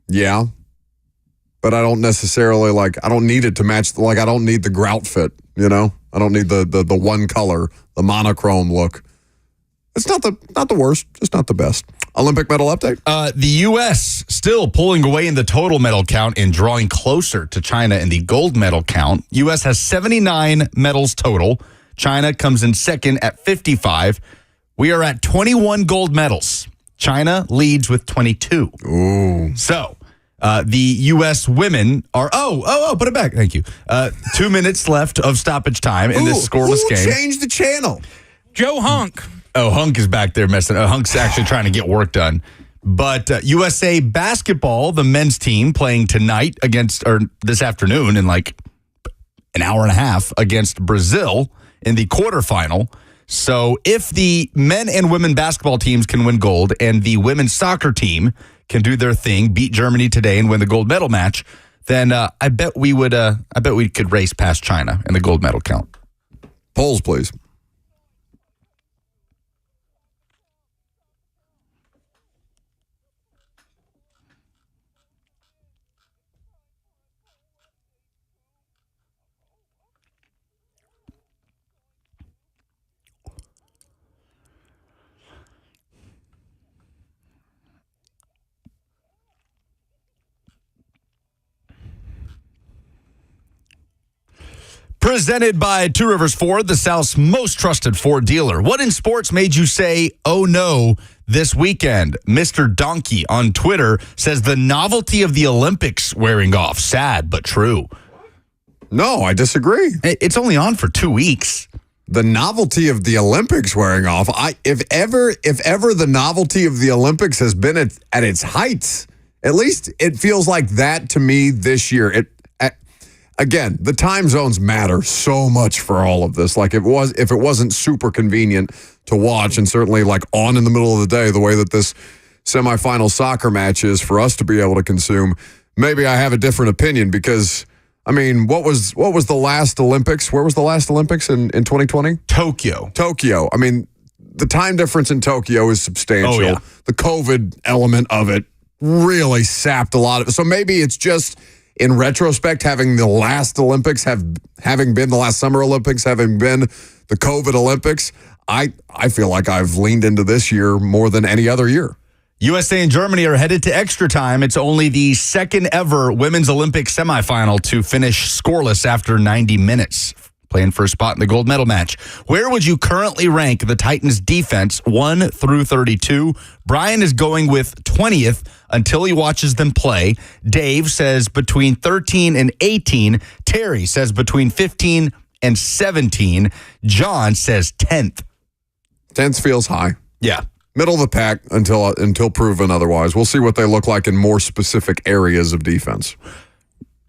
Yeah. But I don't necessarily I don't need it to match, I don't need the grout fit, you know? I don't need the one color, the monochrome look. It's not the worst, just not the best. Olympic medal update? The U.S. still pulling away in the total medal count and drawing closer to China in the gold medal count. U.S. has 79 medals total. China comes in second at 55. We are at 21 gold medals. China leads with 22. Ooh. So, the U.S. women are, put it back. Thank you. 2 minutes left of stoppage time in this scoreless game. Who changed the channel? Joe Hunk. Oh, Hunk is back there messing. Hunk's actually trying to get work done. But USA basketball, the men's team, playing tonight this afternoon in an hour and a half against Brazil in the quarterfinal. So if the men and women basketball teams can win gold and the women's soccer team can do their thing, beat Germany today and win the gold medal match, then I bet we could race past China in the gold medal count. Polls, please. Presented by Two Rivers Ford, the South's most trusted Ford dealer. What in sports made you say, oh no, this weekend? Mr. Donkey on Twitter says the novelty of the Olympics wearing off. Sad, but true. No, I disagree. It's only on for 2 weeks. The novelty of the Olympics wearing off. If ever the novelty of the Olympics has been at its heights, at least it feels like that to me this year. Again, the time zones matter so much for all of this. If it wasn't super convenient to watch, and certainly on in the middle of the day, the way that this semifinal soccer match is for us to be able to consume, maybe I have a different opinion because, what was the last Olympics? Where was the last Olympics in 2020? Tokyo. The time difference in Tokyo is substantial. Oh, yeah. The COVID element of it really sapped a lot of it. So maybe it's just in retrospect, having the last Olympics, having been the last Summer Olympics, having been the COVID Olympics, I feel like I've leaned into this year more than any other year. USA and Germany are headed to extra time. It's only the second ever women's Olympic semifinal to finish scoreless after 90 minutes. Playing for a spot in the gold medal match. Where would you currently rank the Titans' defense 1 through 32? Brian is going with 20th until he watches them play. Dave says between 13 and 18. Terry says between 15 and 17. John says 10th. 10th feels high. Yeah. Middle of the pack until proven otherwise. We'll see what they look like in more specific areas of defense.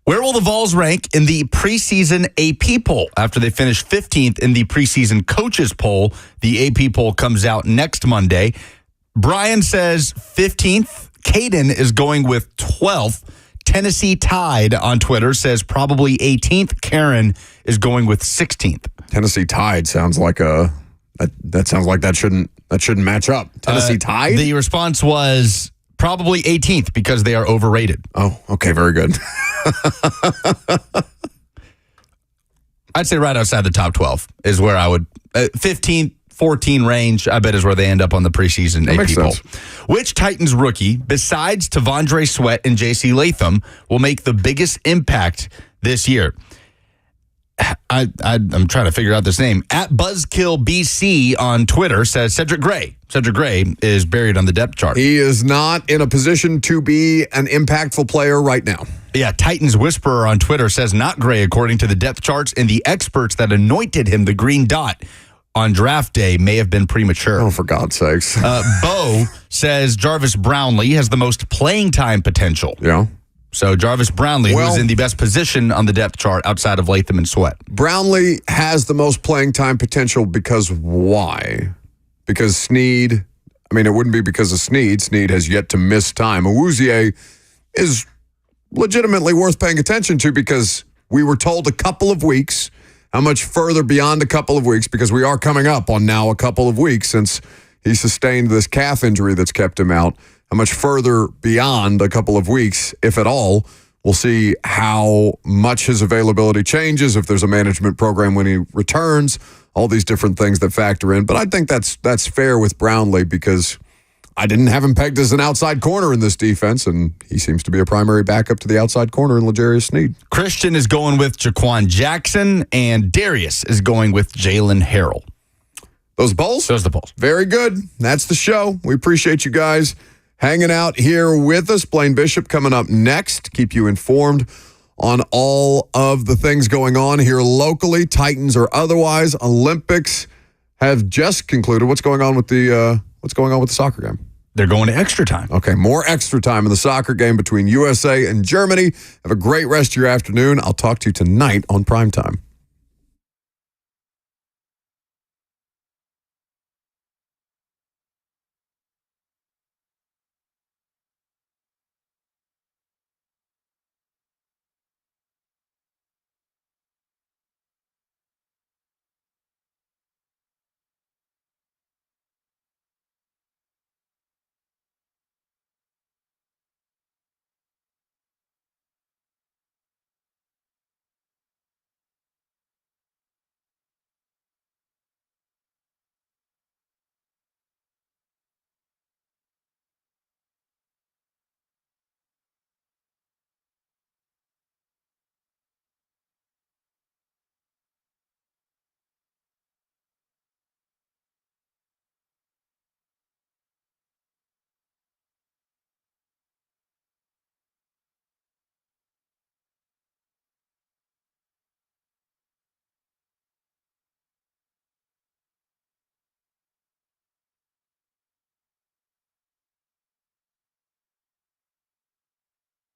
Where will the Vols rank in the preseason AP poll after they finish 15th in the preseason coaches poll? The AP poll comes out next Monday. Brian says 15th. Caden is going with 12th. Tennessee Tide on Twitter says probably 18th. Karen is going with 16th. Tennessee Tide sounds like that shouldn't match up. Tennessee Tide? The response was probably 18th because they are overrated. Oh, okay, very good. I'd say right outside the top 12 is where I would 15, 14 range, I bet is where they end up on the preseason AP poll. Which Titans rookie, besides Tavondre Sweat and J.C. Latham, will make the biggest impact this year? I'm trying to figure out this name. At Buzzkill BC on Twitter says Cedric Gray. Cedric Gray is buried on the depth chart. He is not in a position to be an impactful player right now. Yeah, Titans Whisperer on Twitter says not Gray according to the depth charts, and the experts that anointed him the green dot on draft day may have been premature. Oh, for God's sakes. Bo says Jarvis Brownlee has the most playing time potential. Yeah. So Jarvis Brownlee, who's in the best position on the depth chart outside of Latham and Sweat. Brownlee has the most playing time potential because why? Because Sneed, it wouldn't be because of Sneed. Sneed has yet to miss time. Awuzie is legitimately worth paying attention to because we were told a couple of weeks, how much further beyond a couple of weeks, because we are coming up on now a couple of weeks since he sustained this calf injury that's kept him out. How much further beyond a couple of weeks, if at all, we'll see how much his availability changes, if there's a management program when he returns, all these different things that factor in. But I think that's fair with Brownlee because I didn't have him pegged as an outside corner in this defense, and he seems to be a primary backup to the outside corner in L'Jarius Sneed. Christian is going with Jaquan Jackson, and Darius is going with Jalen Harrell. Those polls? Those are the polls. Very good. That's the show. We appreciate you guys hanging out here with us. Blaine Bishop coming up next. Keep you informed on all of the things going on here locally, Titans or otherwise. Olympics have just concluded. What's going on with the soccer game? They're going to extra time. Okay, more extra time in the soccer game between USA and Germany. Have a great rest of your afternoon. I'll talk to you tonight on Primetime.